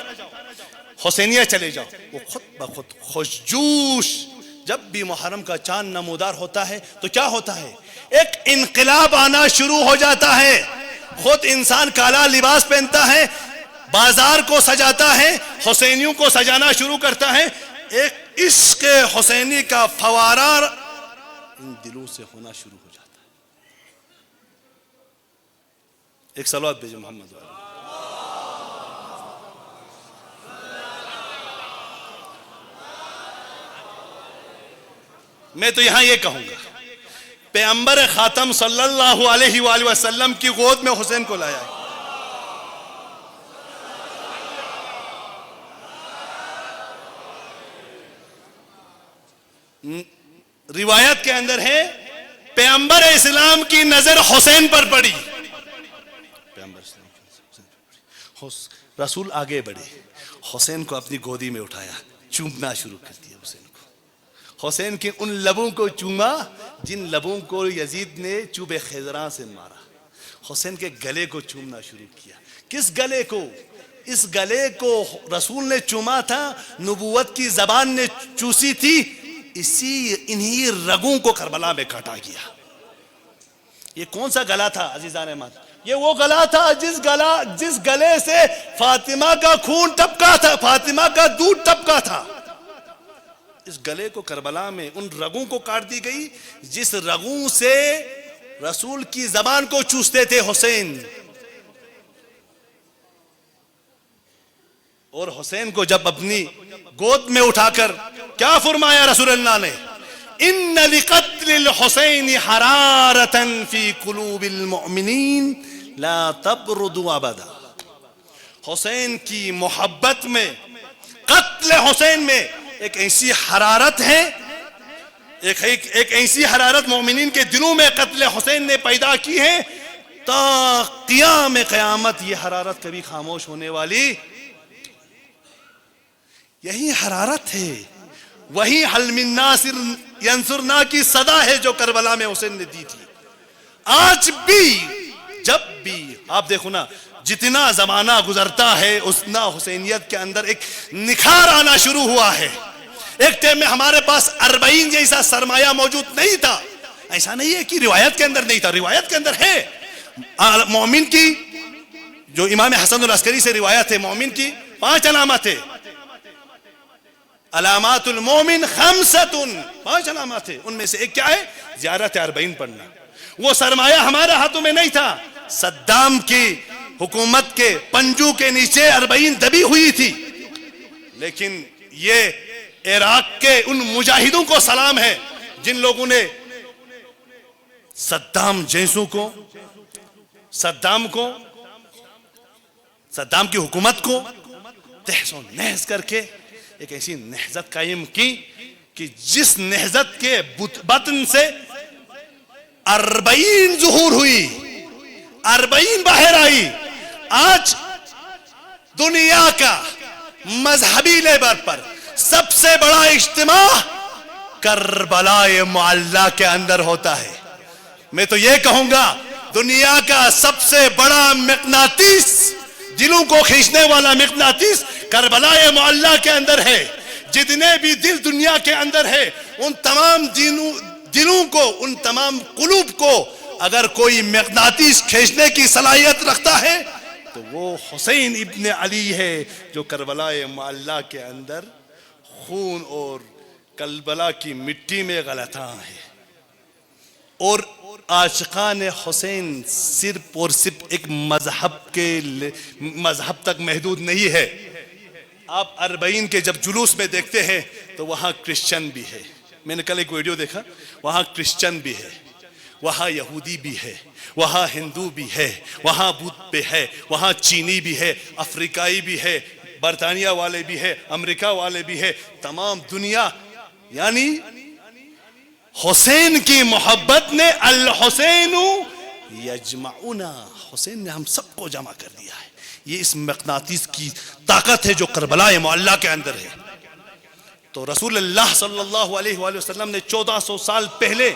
حسینیہ چلے جاؤ, وہ خود بخود خوشجوش. جب بھی محرم کا چاند نمودار ہوتا ہے تو کیا ہوتا ہے, ایک انقلاب آنا شروع ہو جاتا ہے. خود انسان کالا لباس پہنتا ہے, بازار کو سجاتا ہے, حسینیوں کو سجانا شروع کرتا ہے. ایک عشق حسینی کا فوارہ ان دلوں سے ہونا شروع ہو جاتا ہے. ایک صلوات بھیجو محمد والے. میں تو یہاں یہ کہوں گا, پیغمبر خاتم صلی اللہ علیہ وآلہ وسلم کی گود میں حسین کو لایا ہے. روایت کے اندر ہے پیغمبر اسلام کی نظر حسین پر پڑی. پیغمبر اسلام کی نظر حسین پر پڑی. رسول آگے بڑھے, حسین کو اپنی گودی میں اٹھایا, چومنا شروع کر دیا حسین کو. حسین کے ان لبوں کو چوما جن لبوں کو یزید نے چوب خضراء سے مارا. حسین کے گلے کو چومنا شروع کیا. کس گلے کو؟ اس گلے کو رسول نے چوما تھا, نبوت کی زبان نے چوسی تھی, انہی رگوں کو کربلا میں کاٹا گیا. یہ کون سا گلا تھا عزیزان احمد؟ یہ وہ گلا تھا جس گلے سے فاطمہ کا خون ٹپکا تھا, فاطمہ کا دودھ ٹپکا تھا. اس گلے کو کربلا میں ان رگوں کو کاٹ دی گئی جس رگوں سے رسول کی زبان کو چوستے تھے حسین. اور حسین کو جب اپنی گود میں اٹھا کر کیا فرمایا رسول اللہ نے, ان لقتل الحسین حرارتا فی قلوب المؤمنین لا تبرد ابدا. حسین کی محبت میں, قتل حسین میں ایک ایسی حرارت ہے, ایک ایسی حرارت مومنین کے دلوں میں قتل حسین نے پیدا کی ہے, تا قیام قیامت یہ حرارت کبھی خاموش ہونے والی. یہی حرارت ہے, وہی حل من ناصر ینصرنا کی صدا ہے جو کربلا میں حسین نے دی تھی. آج بھی جب بھی آپ دیکھو نا, جتنا زمانہ گزرتا ہے اتنا حسینیت کے اندر ایک نکھار آنا شروع ہوا ہے. ایک ٹائم میں ہمارے پاس 40 جیسا سرمایہ موجود نہیں تھا. ایسا نہیں ہے کہ روایت کے اندر نہیں تھا, روایت کے اندر ہے. مومن کی جو امام حسن العسکری سے روایت ہے, مومن کی 5 علامات ہے. علامات المومن 5 علامات ہے. ان میں سے ایک کیا ہے؟ زیارت 40 پڑھنا. وہ سرمایہ ہمارے ہاتھوں میں نہیں تھا. صدام کی حکومت کے پنجو کے نیچے 40 دبی ہوئی تھی, لیکن یہ عراق کے ان مجاہدوں کو سلام ہے جن لوگوں نے صدام جیسوں کو, صدام کی حکومت کو تہس و نہس کر کے ایک ایسی نہضت قائم کی کہ جس نہضت کے بطن سے 40 ظہور ہوئی, 40 باہر آئی. آج دنیا کا مذہبی لیول پر سب سے بڑا اجتماع کربلا معلی کے اندر ہوتا ہے. میں تو یہ کہوں گا دنیا کا سب سے بڑا مقناطیس, دلوں کو کھینچنے والا مقناطیس کربلا معلی کے اندر ہے. جتنے بھی دل دنیا کے اندر ہے ان تمام دلوں کو, ان تمام قلوب کو اگر کوئی مقناطیس کھینچنے کی صلاحیت رکھتا ہے تو وہ حسین ابن علی ہے جو کربلا معلی کے اندر خون اور کربلا کی مٹی میں غلطاں ہے. اور عاشقان حسین صرف اور صرف ایک مذہب تک محدود نہیں ہے. آپ 40 کے جب جلوس میں دیکھتے ہیں تو وہاں کرسچن بھی ہے. میں نے کل ایک ویڈیو دیکھا, وہاں کرسچن بھی ہے, وہاں یہودی بھی ہے, وہاں ہندو بھی ہے, وہاں بدھ بھی ہے, وہاں چینی بھی ہے, افریقائی بھی ہے, برطانیہ والے بھی ہے, امریکہ والے بھی ہے. تمام دنیا, یعنی حسین کی محبت نے الحسین یجمعنا, حسین نے ہم سب کو جمع کر دیا ہے. یہ اس مقناطیس کی طاقت ہے جو کربلا معلیٰ کے اندر ہے. تو رسول اللہ صلی اللہ علیہ وآلہ وسلم نے 1400 سال پہلے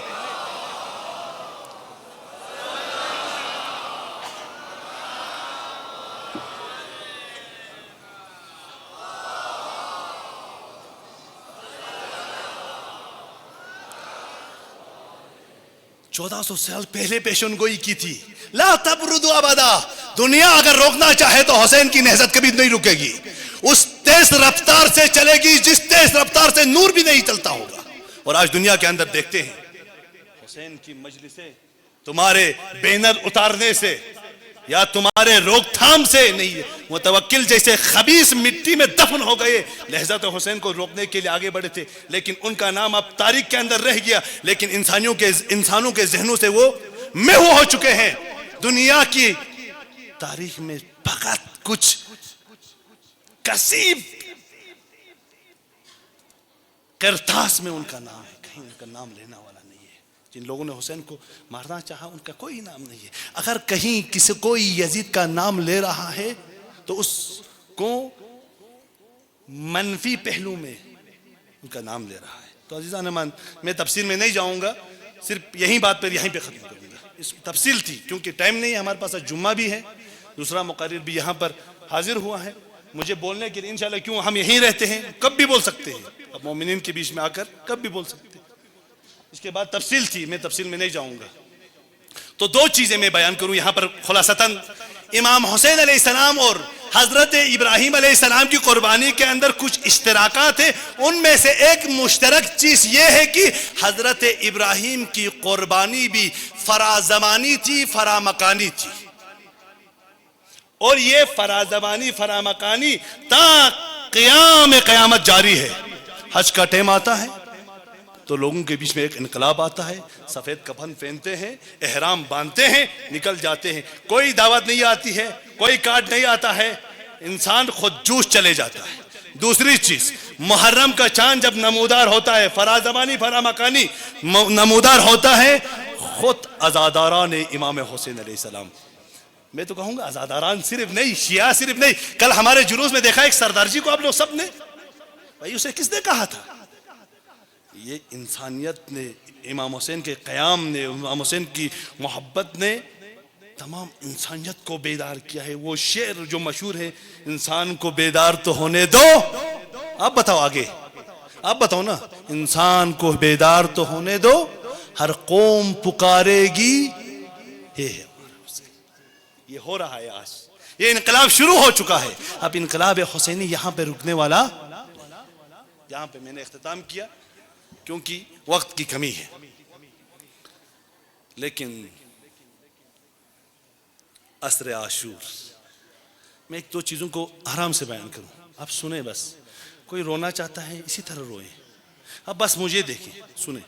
چودہ سو سال پہلے پیشن گوئی کی تھی. لا تبردو ابدا. دنیا اگر روکنا چاہے تو حسین کی نہضت کبھی نہیں رکے گی. اس تیز رفتار سے چلے گی جس تیز رفتار سے نور بھی نہیں چلتا ہوگا. اور آج دنیا کے اندر دیکھتے ہیں حسین کی مجلسیں تمہارے بینر اتارنے سے یا تمہارے روک تھام سے نہیں. متوکل جیسے خبیث مٹی میں دفن ہو گئے لہذت حسین کو روکنے کے لیے آگے بڑھے تھے, لیکن ان کا نام اب تاریخ کے اندر رہ گیا, لیکن انسانوں کے ذہنوں سے وہ محو ہو چکے ہیں. دنیا کی تاریخ میں فقط کچھ کثیب کرتاس میں ان کا نام ہے, کہیں ان کا نام لینا والا نہیں ہے. جن لوگوں نے حسین کو مارنا چاہا ان کا کوئی نام نہیں ہے. اگر کہیں کوئی یزید کا نام لے رہا ہے تو اس کو منفی پہلو میں ان کا نام لے رہا ہے. تو عزیزان امان, میں تفصیل میں نہیں جاؤں گا, صرف یہی بات پر یہیں پہ ختم کر دوں گا. اس تفصیل تھی کیونکہ ٹائم نہیں ہے ہمارے پاس, جمعہ بھی ہے, دوسرا مقرر بھی یہاں پر حاضر ہوا ہے مجھے بولنے کے لیے. انشاءاللہ کیوں ہم یہیں رہتے ہیں, کب بھی بول سکتے ہیں, اب مومنین کے بیچ میں آ کر کب بھی بول سکتے ہیں. اس کے بعد تفصیل تھی, میں تفصیل میں نہیں جاؤں گا. تو دو چیزیں میں بیان کروں یہاں پر خلاصتاً. امام حسین علیہ السلام اور حضرت ابراہیم علیہ السلام کی قربانی کے اندر کچھ اشتراکات ہیں. ان میں سے ایک مشترک چیز یہ ہے کہ حضرت ابراہیم کی قربانی بھی فرازمانی تھی, فرامکانی تھی, اور یہ فرازمانی فرامکانی تا قیامت جاری ہے. حج کا ٹائم آتا ہے تو لوگوں کے بیچ میں ایک انقلاب آتا ہے, سفید کفن پہنتے ہیں, احرام باندھتے ہیں, نکل جاتے ہیں. کوئی دعوت نہیں آتی ہے, کوئی کارڈ نہیں آتا ہے, انسان خود جوش چلے جاتا ہے. دوسری چیز, محرم کا چاند جب نمودار ہوتا ہے, فرازمانی فرامکانی نمودار ہوتا ہے, خود عزاداران امام حسین علیہ السلام, میں تو کہوں گا عزاداران صرف نہیں, شیعہ صرف نہیں. کل ہمارے جلوس میں دیکھا ایک سردار جی کو آپ لوگ سب نے, بھائی اسے کس نے کہا تھا؟ یہ انسانیت نے, امام حسین کے قیام نے, امام حسین کی محبت نے تمام انسانیت کو بیدار کیا ہے. وہ شعر جو مشہور ہے, انسان کو بیدار تو ہونے دو. آپ بتاؤ آگے, آپ بتاؤ نا, انسان کو بیدار تو ہونے دو, ہر قوم پکارے گی. یہ ہو رہا ہے آج, یہ انقلاب شروع ہو چکا ہے. اب انقلاب حسینی یہاں پہ رکنے والا, یہاں پہ میں نے اختتام کیا کیونکہ وقت کی کمی ہے. لیکن عصر عاشور میں ایک دو چیزوں کو آرام سے بیان کروں, آپ سنیں بس. کوئی رونا چاہتا ہے اسی طرح روئیں, اب بس مجھے دیکھیں, سنیں.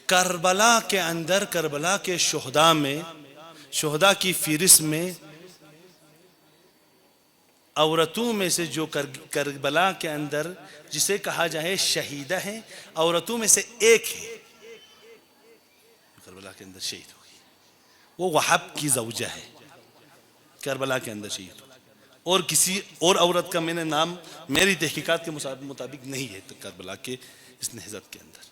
کربلا کے اندر, کربلا کے شہداء میں, شہداء کی فہرست میں عورتوں میں سے جو کربلا کے اندر جسے کہا جائے شہیدہ ہیں, عورتوں میں سے ایک ہے کربلا کے اندر شہید ہوئی, وہ وہب کی زوجہ ہے, کربلا کے اندر شہید ہوئی. اور کسی اور عورت کا میں نے نام میری تحقیقات کے مطابق نہیں ہے کربلا کے اس نہضت کے اندر.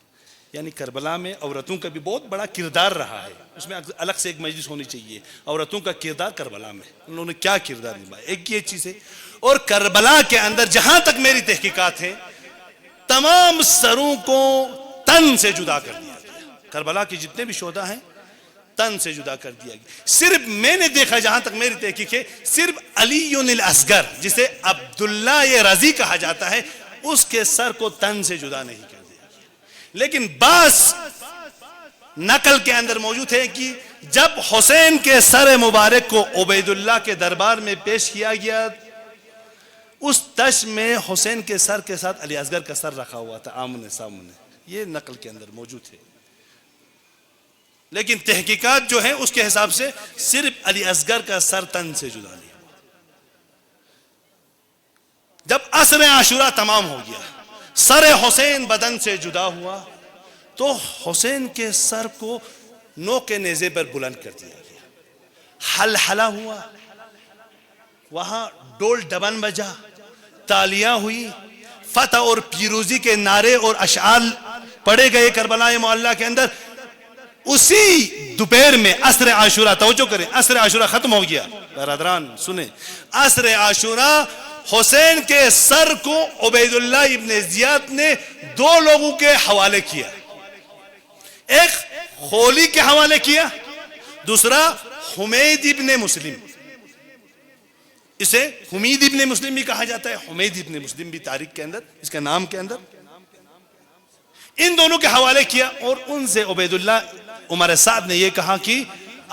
یعنی کربلا میں عورتوں کا بھی بہت بڑا کردار رہا ہے, اس میں الگ سے ایک مجلس ہونی چاہیے. عورتوں کا کردار کربلا میں انہوں نے کیا کردار نبھایا, ایک یہ چیز ہے. اور کربلا کے اندر جہاں تک میری تحقیقات ہیں, تمام سروں کو تن سے جدا کر دیا گیا. کربلا کے جتنے بھی شہداء ہیں تن سے جدا کر دیا گیا. صرف میں نے دیکھا, جہاں تک میری تحقیق ہے, صرف علی الاصغر جسے عبداللہ رضی کہا جاتا ہے, اس کے سر کو تن سے جدا نہیں کر دیا گیا. لیکن بعض نقل کے اندر موجود ہے کہ جب حسین کے سر مبارک کو عبید اللہ کے دربار میں پیش کیا گیا, اس تش میں حسین کے سر کے ساتھ علی اصغر کا سر رکھا ہوا تھا آمنے سامنے. یہ نقل کے اندر موجود ہے, لیکن تحقیقات جو ہیں اس کے حساب سے صرف علی اصغر کا سر تن سے جدا نہیں ہوا. جب عصر عاشورہ تمام ہو گیا, سر حسین بدن سے جدا ہوا, تو حسین کے سر کو نوک نیزے پر بلند کر دیا گیا. حلحلہ ہوا, وہاں ڈول ڈبن بجا، تالیاں ہوئی، فتح اور پیروزی کے نعرے اور اشعار پڑھے گئے کربلا معلیٰ کے اندر. اسی دوپہر میں عصر عاشورہ، توجہ کریں، عصر عاشورہ ختم ہو گیا. برادران سنیں، عصر عاشورہ حسین کے سر کو عبید اللہ ابن زیاد نے دو لوگوں کے حوالے کیا. ایک خولی کے حوالے کیا، دوسرا حمید ابن مسلم. اسے حمید ابن مسلم بھی کہا جاتا ہے، حمید ابن مسلم بھی تاریخ کے اندر اس کے نام کے اندر. ان دونوں کے حوالے کیا اور ان سے عبید اللہ عمر سعد نے یہ کہا کہ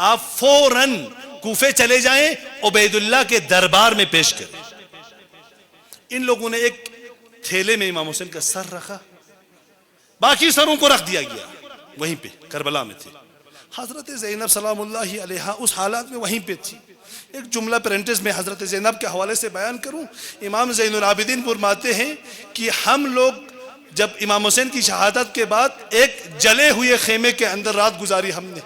آپ فوراً کوفے چلے جائیں، عبید اللہ کے دربار میں پیش کریں. ان لوگوں نے ایک تھیلے میں امام حسین کا سر رکھا، باقی سروں کو رکھ دیا گیا. وہیں پہ کربلا میں تھے. حضرت زینب سلام اللہ علیہا اس حالات میں وہیں پہ تھی. ایک جملہ پرنٹس میں حضرت زینب کے حوالے سے بیان کروں. امام زین العابدین فرماتے ہیں کہ ہم لوگ جب امام حسین کی شہادت کے بعد ایک جلے ہوئے خیمے کے اندر رات گزاری. ہم نے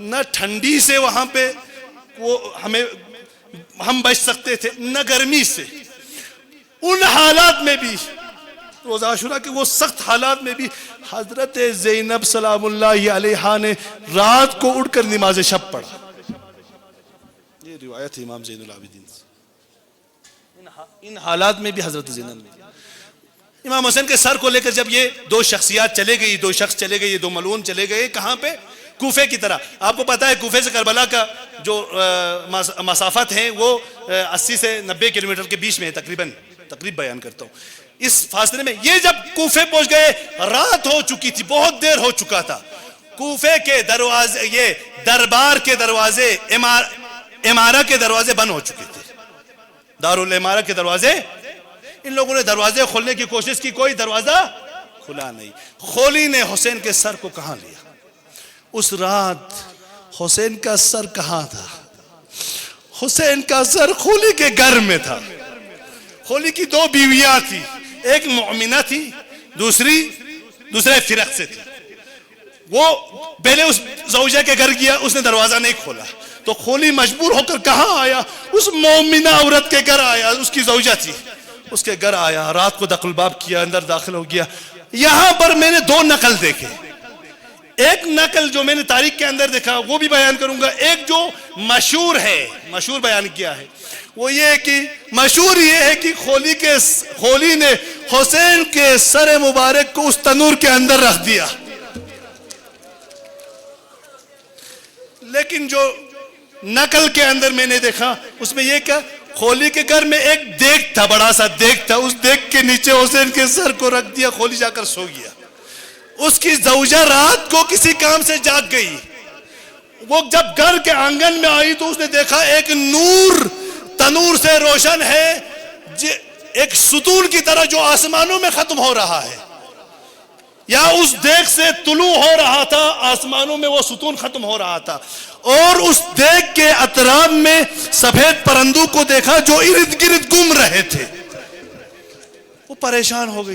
نہ ٹھنڈی سے وہاں پہ ہم بچ سکتے تھے، نہ گرمی سے. ان حالات میں بھی، روزہ عاشورہ کے وہ سخت حالات میں بھی حضرت زینب سلام اللہ علیہا نے رات کو اٹھ کر نماز شب پڑھا. یہ روایت ہے امام زین العابدین سے. ان حالات میں بھی حضرت زینب نے امام حسین کے سر کو لے کر جب یہ دو شخصیات چلے گئی، دو شخص چلے گئے، یہ دو ملعون چلے گئے کہاں پہ؟ کوفے کی طرح. آپ کو پتا ہے کوفے سے کربلا کا جو مسافت ہے وہ 80 سے 90 کلومیٹر کے بیچ میں ہے تقریب بیان کرتا ہوں. اس فاصلے میں یہ جب کوفے پہنچ گئے، رات ہو چکی تھی، بہت دیر ہو چکا تھا. کوفے کے دروازے، یہ دربار کے دروازے، امارہ کے دروازے بند ہو چکے تھے، دارالامارہ کے دروازے. ان لوگوں نے دروازے کھولنے کی کوشش کی، کوئی دروازہ کھلا نہیں. خولی نے حسین کے سر کو کہاں لیا؟ اس رات حسین کا سر کہاں تھا؟ حسین کا سر خولی کے گھر میں تھا. خولی کی دو بیویاں تھی، ایک مؤمنہ تھی، دوسرے فرق سے تھی. وہ پہلے اس زوجہ کے گھر گیا، اس نے دروازہ نہیں کھولا تو خولی مجبور ہو کر کہاں آیا؟ اس مومنہ عورت کے گھر آیا. اس کی زوجہ تھی، اس کے گھر آیا، رات کو دخل باب کیا، اندر داخل ہو گیا. یہاں پر میں نے دو نقل دیکھے. ایک نقل جو میں نے تاریخ کے اندر دیکھا وہ بھی بیان کروں گا. ایک جو مشہور بیان کیا ہے وہ یہ ہے کہ مشہور یہ ہے کہ خولی نے حسین کے سر مبارک کو اس تنور کے اندر رکھ دیا. لیکن جو نقل کے اندر میں نے دیکھا اس میں یہ کہ خولی کے گھر میں ایک دیگ تھا، بڑا سا دیگ تھا، اس دیگ کے نیچے حسین کے سر کو رکھ دیا. خولی جا کر سو گیا. اس کی زوجہ رات کو کسی کام سے جاگ گئی. وہ جب گھر کے آنگن میں آئی تو اس نے دیکھا ایک نور تنور سے روشن ہے، ایک ستون کی طرح جو آسمانوں میں ختم ہو رہا ہے، یا اس دیگ سے طلوع ہو رہا تھا، آسمانوں میں وہ ستون ختم ہو رہا تھا. اور اس دیگ کے اطراف میں سفید پرندوں کو دیکھا جو ارد گرد گھوم رہے تھے. وہ پریشان ہو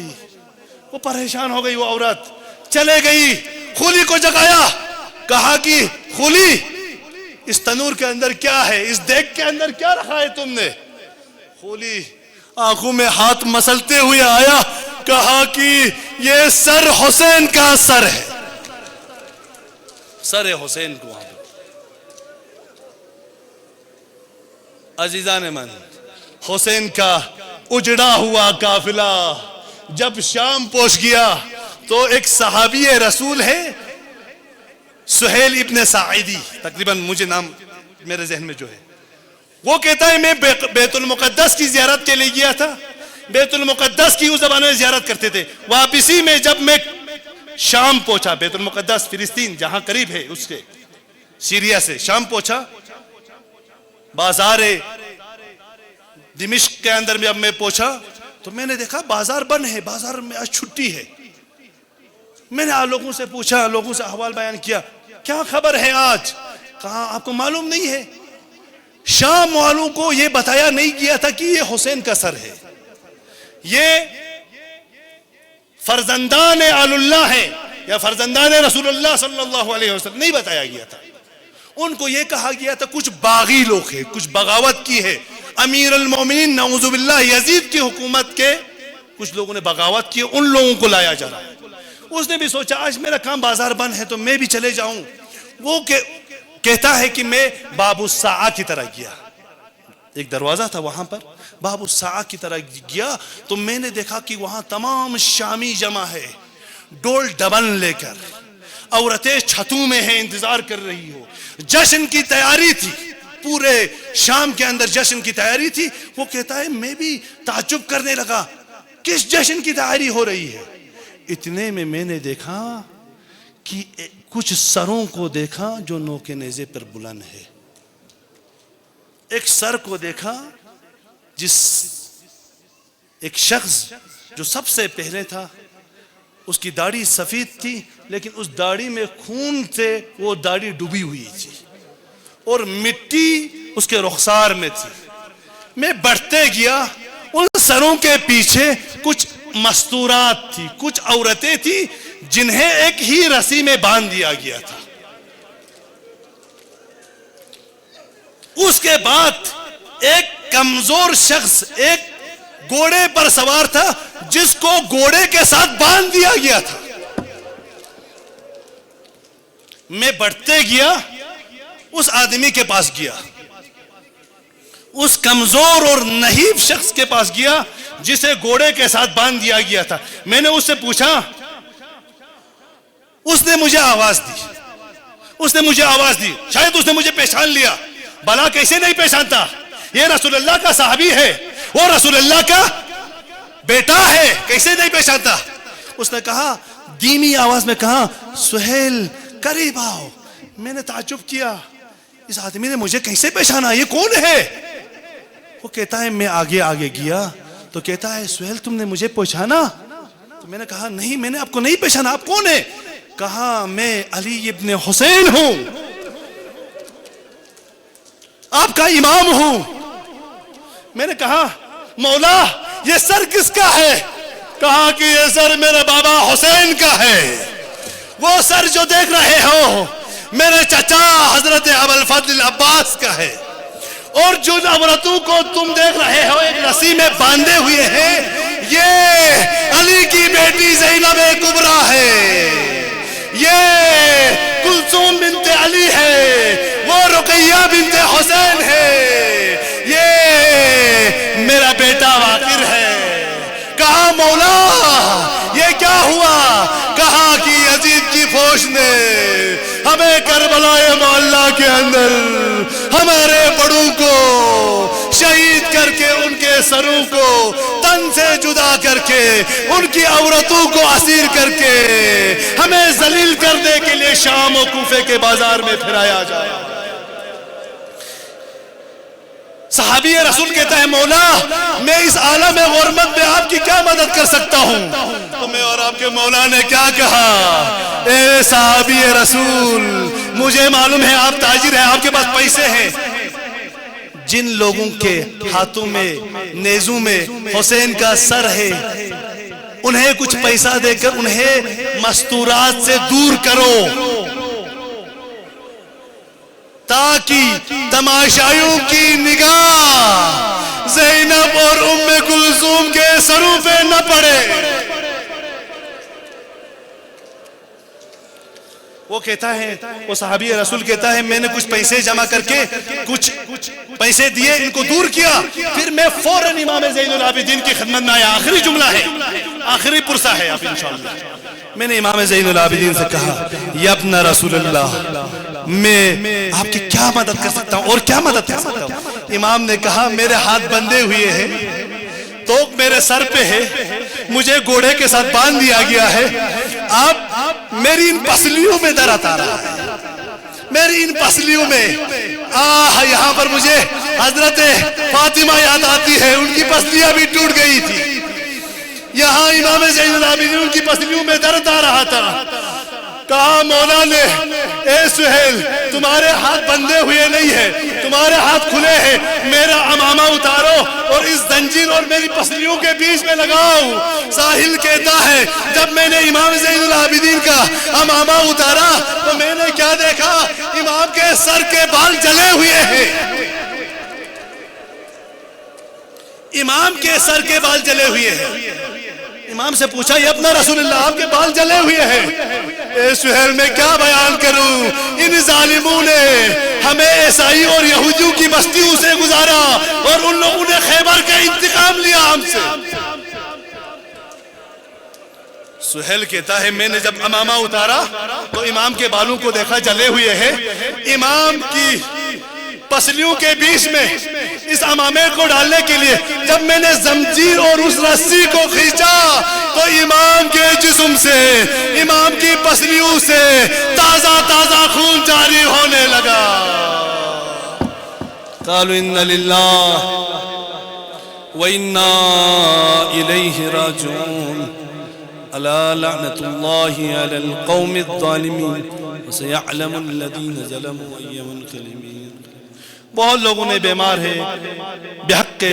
گئی وہ عورت چلے گئی، خولی کو جگایا، کہا کہ خولی اس تنور کے اندر کیا ہے؟ اس دیگ کے اندر کیا رکھا ہے تم نے؟ خولی آنکھوں میں ہاتھ مسلتے ہوئے آیا، کہا کہ یہ سر حسین کا سر ہے. سر حسین کو وہاں. عزیزان من، حسین کا اجڑا ہوا قافلہ جب شام پہنچ گیا تو ایک صحابی رسول ہے سہیل ابن ساعدی، تقریباً مجھے نام میرے ذہن میں جو ہے، وہ کہتا ہے میں بیت المقدس کی زیارت کے لیے گیا تھا. بیت المقدس کی اس زمانے میں زیارت کرتے تھے. واپسی میں جب میں شام پہنچا، بیت المقدس فلسطین جہاں قریب ہے اس کے، سیریا سے شام پہنچا، بازار دمشق کے اندر جب میں پہنچا تو میں نے دیکھا بازار بند ہے، بازار میں آج چھٹی ہے. میں نے لوگوں سے پوچھا، لوگوں سے احوال بیان کیا، کیا خبر ہے آج؟ کہا آپ کو معلوم نہیں ہے؟ شام والوں کو یہ بتایا نہیں گیا تھا کہ یہ حسین کا سر ہے، یہ فرزندان آل اللہ ہے یا فرزندان رسول اللہ صلی اللہ علیہ وسلم، نہیں بتایا گیا تھا. ان کو یہ کہا گیا تھا کچھ باغی لوگ ہیں، کچھ بغاوت کی ہے، امیر المومنین نعوذ باللہ یزید کی حکومت کے کچھ لوگوں نے بغاوت کی، ان لوگوں کو لایا جا رہا ہے۔ اس نے بھی سوچا آج میرا کام بازار بند ہے تو میں بھی چلے جاؤں۔ وہ کہتا ہے کہ میں باب الساعہ کی طرح گیا، ایک دروازہ تھا وہاں پر، باب الساعہ کی طرح گیا تو میں نے دیکھا کہ وہاں تمام شامی جمع ہے، ڈول ڈبن لے کر، عورتیں چھتوں میں ہیں، انتظار کر رہی ہو، جشن کی تیاری تھی، پورے شام کے اندر جشن کی تیاری تھی۔ وہ کہتا ہے میں بھی تعجب کرنے لگا کس جشن کی تیاری ہو رہی ہے۔ اتنے میں نے دیکھا کہ کچھ سروں کو دیکھا جو نوک نیزے پر بلند ہے۔ ایک سر کو دیکھا ایک شخص جو سب سے پہلے تھا، اس کی داڑھی سفید تھی لیکن اس داڑھی میں خون سے وہ داڑھی ڈوبی ہوئی تھی اور مٹی اس کے رخسار میں تھی۔ میں بڑھتے گیا، ان سروں کے پیچھے کچھ مستورات تھی، کچھ عورتیں تھی جنہیں ایک ہی رسی میں باندھ دیا گیا تھا۔ اس کے بعد ایک کمزور شخص ایک گھوڑے پر سوار تھا جس کو گھوڑے کے ساتھ باندھ دیا گیا تھا۔ میں بڑھتے گیا، اس آدمی کے پاس گیا، اس کمزور اور نحیف شخص کے پاس گیا جسے گھوڑے کے ساتھ باندھ دیا گیا تھا۔ میں نے اس سے پوچھا، اس نے مجھے آواز دی، شاید اس نے مجھے پہچان لیا۔ بھلا کیسے نہیں پہچانتا؟ یہ رسول اللہ کا صحابی ہے، وہ رسول اللہ کا بیٹا ہے، کیسے نہیں پہچانتا؟ اس نے کہا، دھیمی آواز میں کہا، سہیل قریب آؤ۔ میں نے تعجب کیا، اس آدمی نے مجھے کیسے پہچانا، یہ کون ہے؟ وہ کہتا ہے میں آگے گیا تو کہتا ہے سہیل تم نے مجھے پہچانا؟ تو میں نے کہا نہیں، میں نے آپ کو نہیں پہچانا، آپ کون ہے؟ کہا میں علی ابن حسین ہوں، آپ کا امام ہوں۔ میں نے کہا مولا یہ سر کس کا ہے؟ کہا کہ یہ سر میرے بابا حسین کا ہے۔ وہ سر جو دیکھ رہے ہو میرے چچا حضرت ابوالفضل عباس کا ہے، اور جن عورتوں کو تم دیکھ رہے ہو ایک رسی میں باندھے ہوئے ہیں، یہ علی کی بیٹی زینب کبریٰ ہے، یہ کلثوم بنت علی ہے، وہ رقیہ بنت حسین ہے، یہ میرا بیٹا واقر ہے۔ کہا مولا یہ کیا ہوا؟ کہا کہ یزید کی فوج نے ہمیں کربلا معلیٰ کے اندر ہمارے بڑوں کو شہید کر کے، ان کے سروں کو تن سے جدا کر کے، ان کی عورتوں کو اسیر کر کے ہمیں ذلیل کرنے کے لیے شام و کوفے کے بازار میں پھرایا جایا۔ صحابی رسول کہتا ہے مولا میں اس عالم غربت میں آپ کی کیا مدد کر سکتا ہوں؟ تو میں اور آپ کے مولا نے کیا کہا، اے صحابی رسول مجھے معلوم ہے آپ تاجر ہیں، آپ کے پاس پیسے ہیں۔ جن لوگوں کے ہاتھوں میں نیزوں میں حسین کا سر ہے انہیں کچھ پیسہ دے کر انہیں مستورات سے دور کرو، تاکہ تماشائیوں کی نگاہ زینب اور ام کلثوم کے سروں پہ نہ پڑے۔ وہ کہتا ہے، وہ صحابی رسول کہتا ہے میں نے کچھ پیسے جمع کر کے کچھ پیسے دیے، ان کو دور کیا، پھر میں فوراً امام زین العابدین کی خدمت میں آیا۔ آخری جملہ ہے، آخری پرسہ ہے اب انشاءاللہ۔ میں نے امام زین العابدین سے کہا یا ابن رسول اللہ میں آپ کی کیا مدد کر سکتا ہوں اور کیا مدد کر سکتا ہوں؟ امام نے کہا میرے ہاتھ بندھے ہوئے ہیں، توق میرے سر پہ ہے، مجھے گھوڑے کے ساتھ باندھ دیا گیا ہے، آپ میری ان پسلیوں میں درد آ رہا ہے، میری ان پسلیوں میں یہاں پر مجھے حضرت فاطمہ یاد آتی ہے، ان کی پسلیاں بھی ٹوٹ گئی تھی، یہاں امام زین العابدین ان کی پسلیوں میں درد آ رہا تھا۔ کہا مولا نے اے سہیل تمہارے ہاتھ بندھے ہوئے نہیں ہیں، تمہارے ہاتھ کھلے ہیں، میرا امامہ اتارو اور اس زنجیر اور میری پسلیوں کے بیچ میں لگاؤ۔ ساحل کہتا ہے جب میں نے امام زین العابدین کا امامہ اتارا تو میں نے کیا دیکھا، امام کے سر کے بال جلے ہوئے ہیں۔ امام کے سر کے بال جلے ہوئے ہیں. امام سے پوچھا یا اپنا رسول اللہ آپ کے بال جلے ہوئے ہیں. اے سہیل میں کیا بیان کروں, ان ظالموں نے ہمیں عیسائی اور یہودیوں کی بستیوں سے گزارا اور ان لوگوں نے خیبر کا انتقام لیا ہم سے. سہیل کہتا ہے میں نے جب امامہ اتارا تو امام کے بالوں کو دیکھا جلے ہوئے ہیں. امام کی پسلیوں کے بیچ میں اس امامے کو ڈالنے کے لیے جب میں نے زنجیر اور اس رسی کو کھینچا تو امام کے جسم سے, امام کی پسلیوں سے تازہ تازہ خون جاری ہونے لگا. قالوا ان للہ وإنا إليه راجعون ألا لعنة الله على القوم الظالمين وسيعلم الذين ظلموا أي منقلب. بہت لوگوں نے بیمار ہے بحق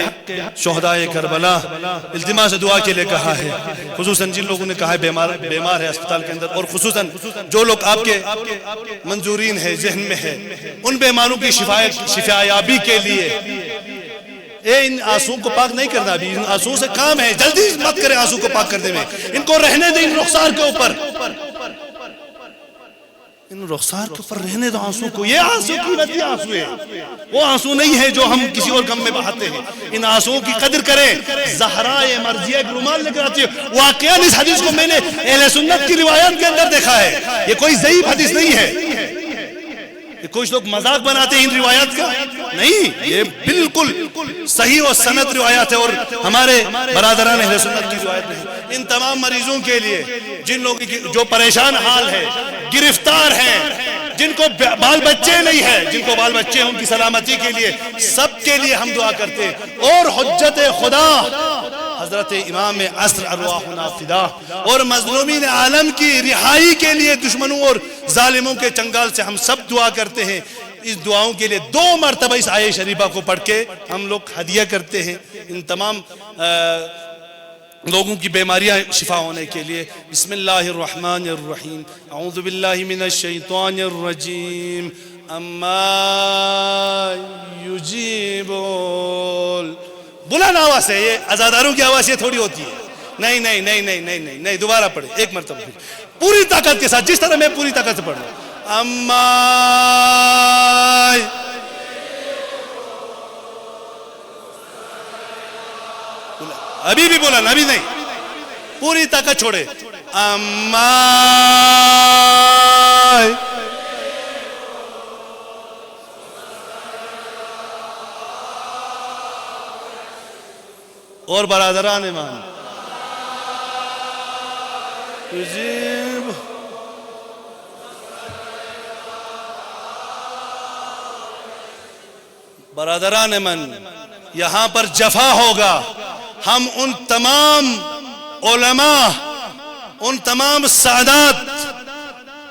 شہدائے کربلا التماس سے دعا کے لیے کہا ہے, خصوصاً جن لوگوں نے کہا ہے بیمار ہے اسپتال کے اندر, اور خصوصاً جو لوگ آپ کے منظورین ہیں ذہن میں ہے ان بیماروں کی شفا یابی کے لیے. ان آنسوں کو پاک نہیں کرنا, ابھی ان آنسوں سے کام ہے, جلدی مت کریں آنسوں کو پاک کرنے میں, ان کو رہنے دیں ان رخسار کے اوپر, ان رخسار کے اوپر رہنے دو آنسوں کو. یہ آنسوں قیمتی آنسو ہے, وہ آنسو نہیں ہے جو ہم کسی اور غم میں بہاتے ہیں. ان آنسوں کی قدر کریں. زہرا مرضیہ ایک رومال لے کر آتی ہے. واقعاً اس حدیث کو میں نے اہل سنت کی روایات کے اندر دیکھا ہے, یہ کوئی ضعیف حدیث نہیں ہے. کچھ لوگ مذاق بناتے ہیں ان روایات کا, نہیں, یہ بالکل صحیح و سند روایات ہے اور ہمارے برادران اہل سنت کی روایت ہے. ان تمام مریضوں کے لیے جن لوگوں جو پریشان حال ہے, گرفتار ہیں, جن کو بال بچے نہیں ہیں, جن کو بال بچے ہیں ان کی سلامتی کے لیے, سب کے لیے ہم دعا کرتے ہیں. اور حجت خدا حضرت امام عصر ارواحنا فدا, اور مظلومین عالم کی رہائی کے لیے دشمنوں اور ظالموں کے چنگال سے ہم سب دعا کرتے ہیں. اس دعاؤں کے لیے 2 مرتبہ اس آیہ شریفہ کو پڑھ کے ہم لوگ ہدیہ کرتے ہیں ان تمام لوگوں کی بیماریاں شفا ہونے کے لیے. بسم اللہ الرحمن الرحیم. اعوذ باللہ من الشیطان الرجیم. اما یجیبون, بلند آواز ہے, یہ عزاداروں کی آواز یہ تھوڑی ہوتی ہے. نہیں نہیں نہیں نہیں نہیں نہیں نہیں, دوبارہ پڑھیں ایک مرتبہ پوری طاقت کے ساتھ, جس طرح میں پوری طاقت سے پڑھ رہا ہوں. اما ابھی بھی بولا, ابھی نہیں, پوری طاقت چھوڑے. اما اور برادران ایمان تجیب برادران ایمان, یہاں پر جفا ہوگا. ہم ان تمام علماء, ان تمام سادات,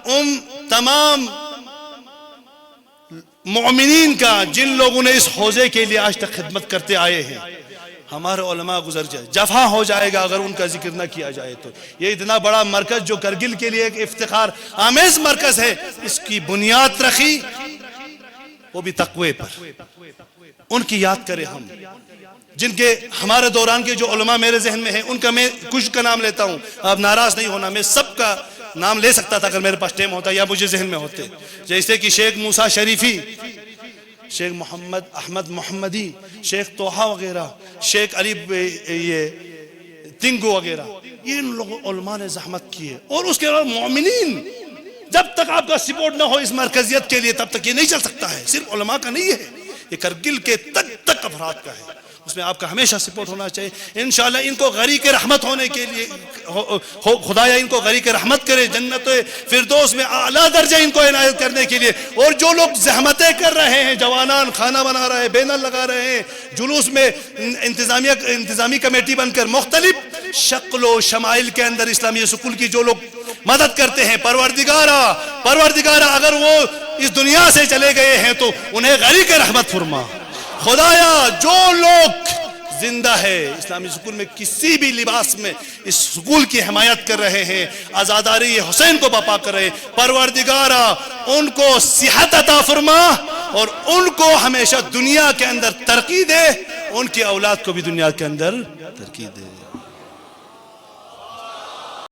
ان تمام مومنین کا جن لوگوں نے اس حوزے کے لیے آج تک خدمت کرتے آئے ہیں, ہمارے علماء گزر جائے, جفا ہو جائے گا اگر ان کا ذکر نہ کیا جائے تو. یہ اتنا بڑا مرکز جو کرگل کے لیے ایک افتخار آمیز مرکز ہے, اس کی بنیاد رکھی وہ بھی تقوی پر. ان کی یاد کریں ہم, جن کے ہمارے دوران کے جو علماء میرے ذہن میں ہیں, ان کا میں کچھ کا نام لیتا ہوں, آپ ناراض نہیں ہونا, میں سب کا نام لے سکتا تھا اگر میرے پاس ٹائم ہوتا یا مجھے ذہن میں ہوتے. جیسے کہ شیخ موسیٰ شریفی, شیخ محمد احمد محمدی, شیخ توحہ وغیرہ, شیخ علی تنگو وغیرہ, یہ ان لوگوں علماء نے زحمت کی ہے. اور اس کے علاوہ مومنین, جب تک آپ کا سپورٹ نہ ہو اس مرکزیت کے لیے تب تک یہ نہیں چل سکتا ہے. صرف علماء کا نہیں ہے, یہ کرگل کے تک افراد کا ہے, اس میں آپ کا ہمیشہ سپورٹ ہونا چاہیے. انشاءاللہ ان کو غریق رحمت ہونے کے لیے خدایا ان کو غریق رحمت کرے, جنت فردوس میں اعلیٰ درجہ ان کو عنایت کرنے کے لیے. اور جو لوگ زحمتیں کر رہے ہیں, جوانان کھانا بنا رہے ہیں, بینر لگا رہے ہیں, جلوس میں انتظامی کمیٹی بن کر مختلف شکل و شمائل کے اندر اسلامی سکول کی جو لوگ مدد کرتے ہیں, پروردگارہ اگر وہ اس دنیا سے چلے گئے ہیں تو انہیں غریق رحمت فرما. خدایا جو لوگ زندہ ہے اسلامی سکول میں کسی بھی لباس میں اس سکول کی حمایت کر رہے ہیں, آزاداری حسین کو بپا کر رہے ہیں, پروردگارہ ان کو صحت عطا فرما, اور ان کو ہمیشہ دنیا کے اندر ترقی دے، ان کی اولاد کو بھی دنیا کے اندر ترقی دے.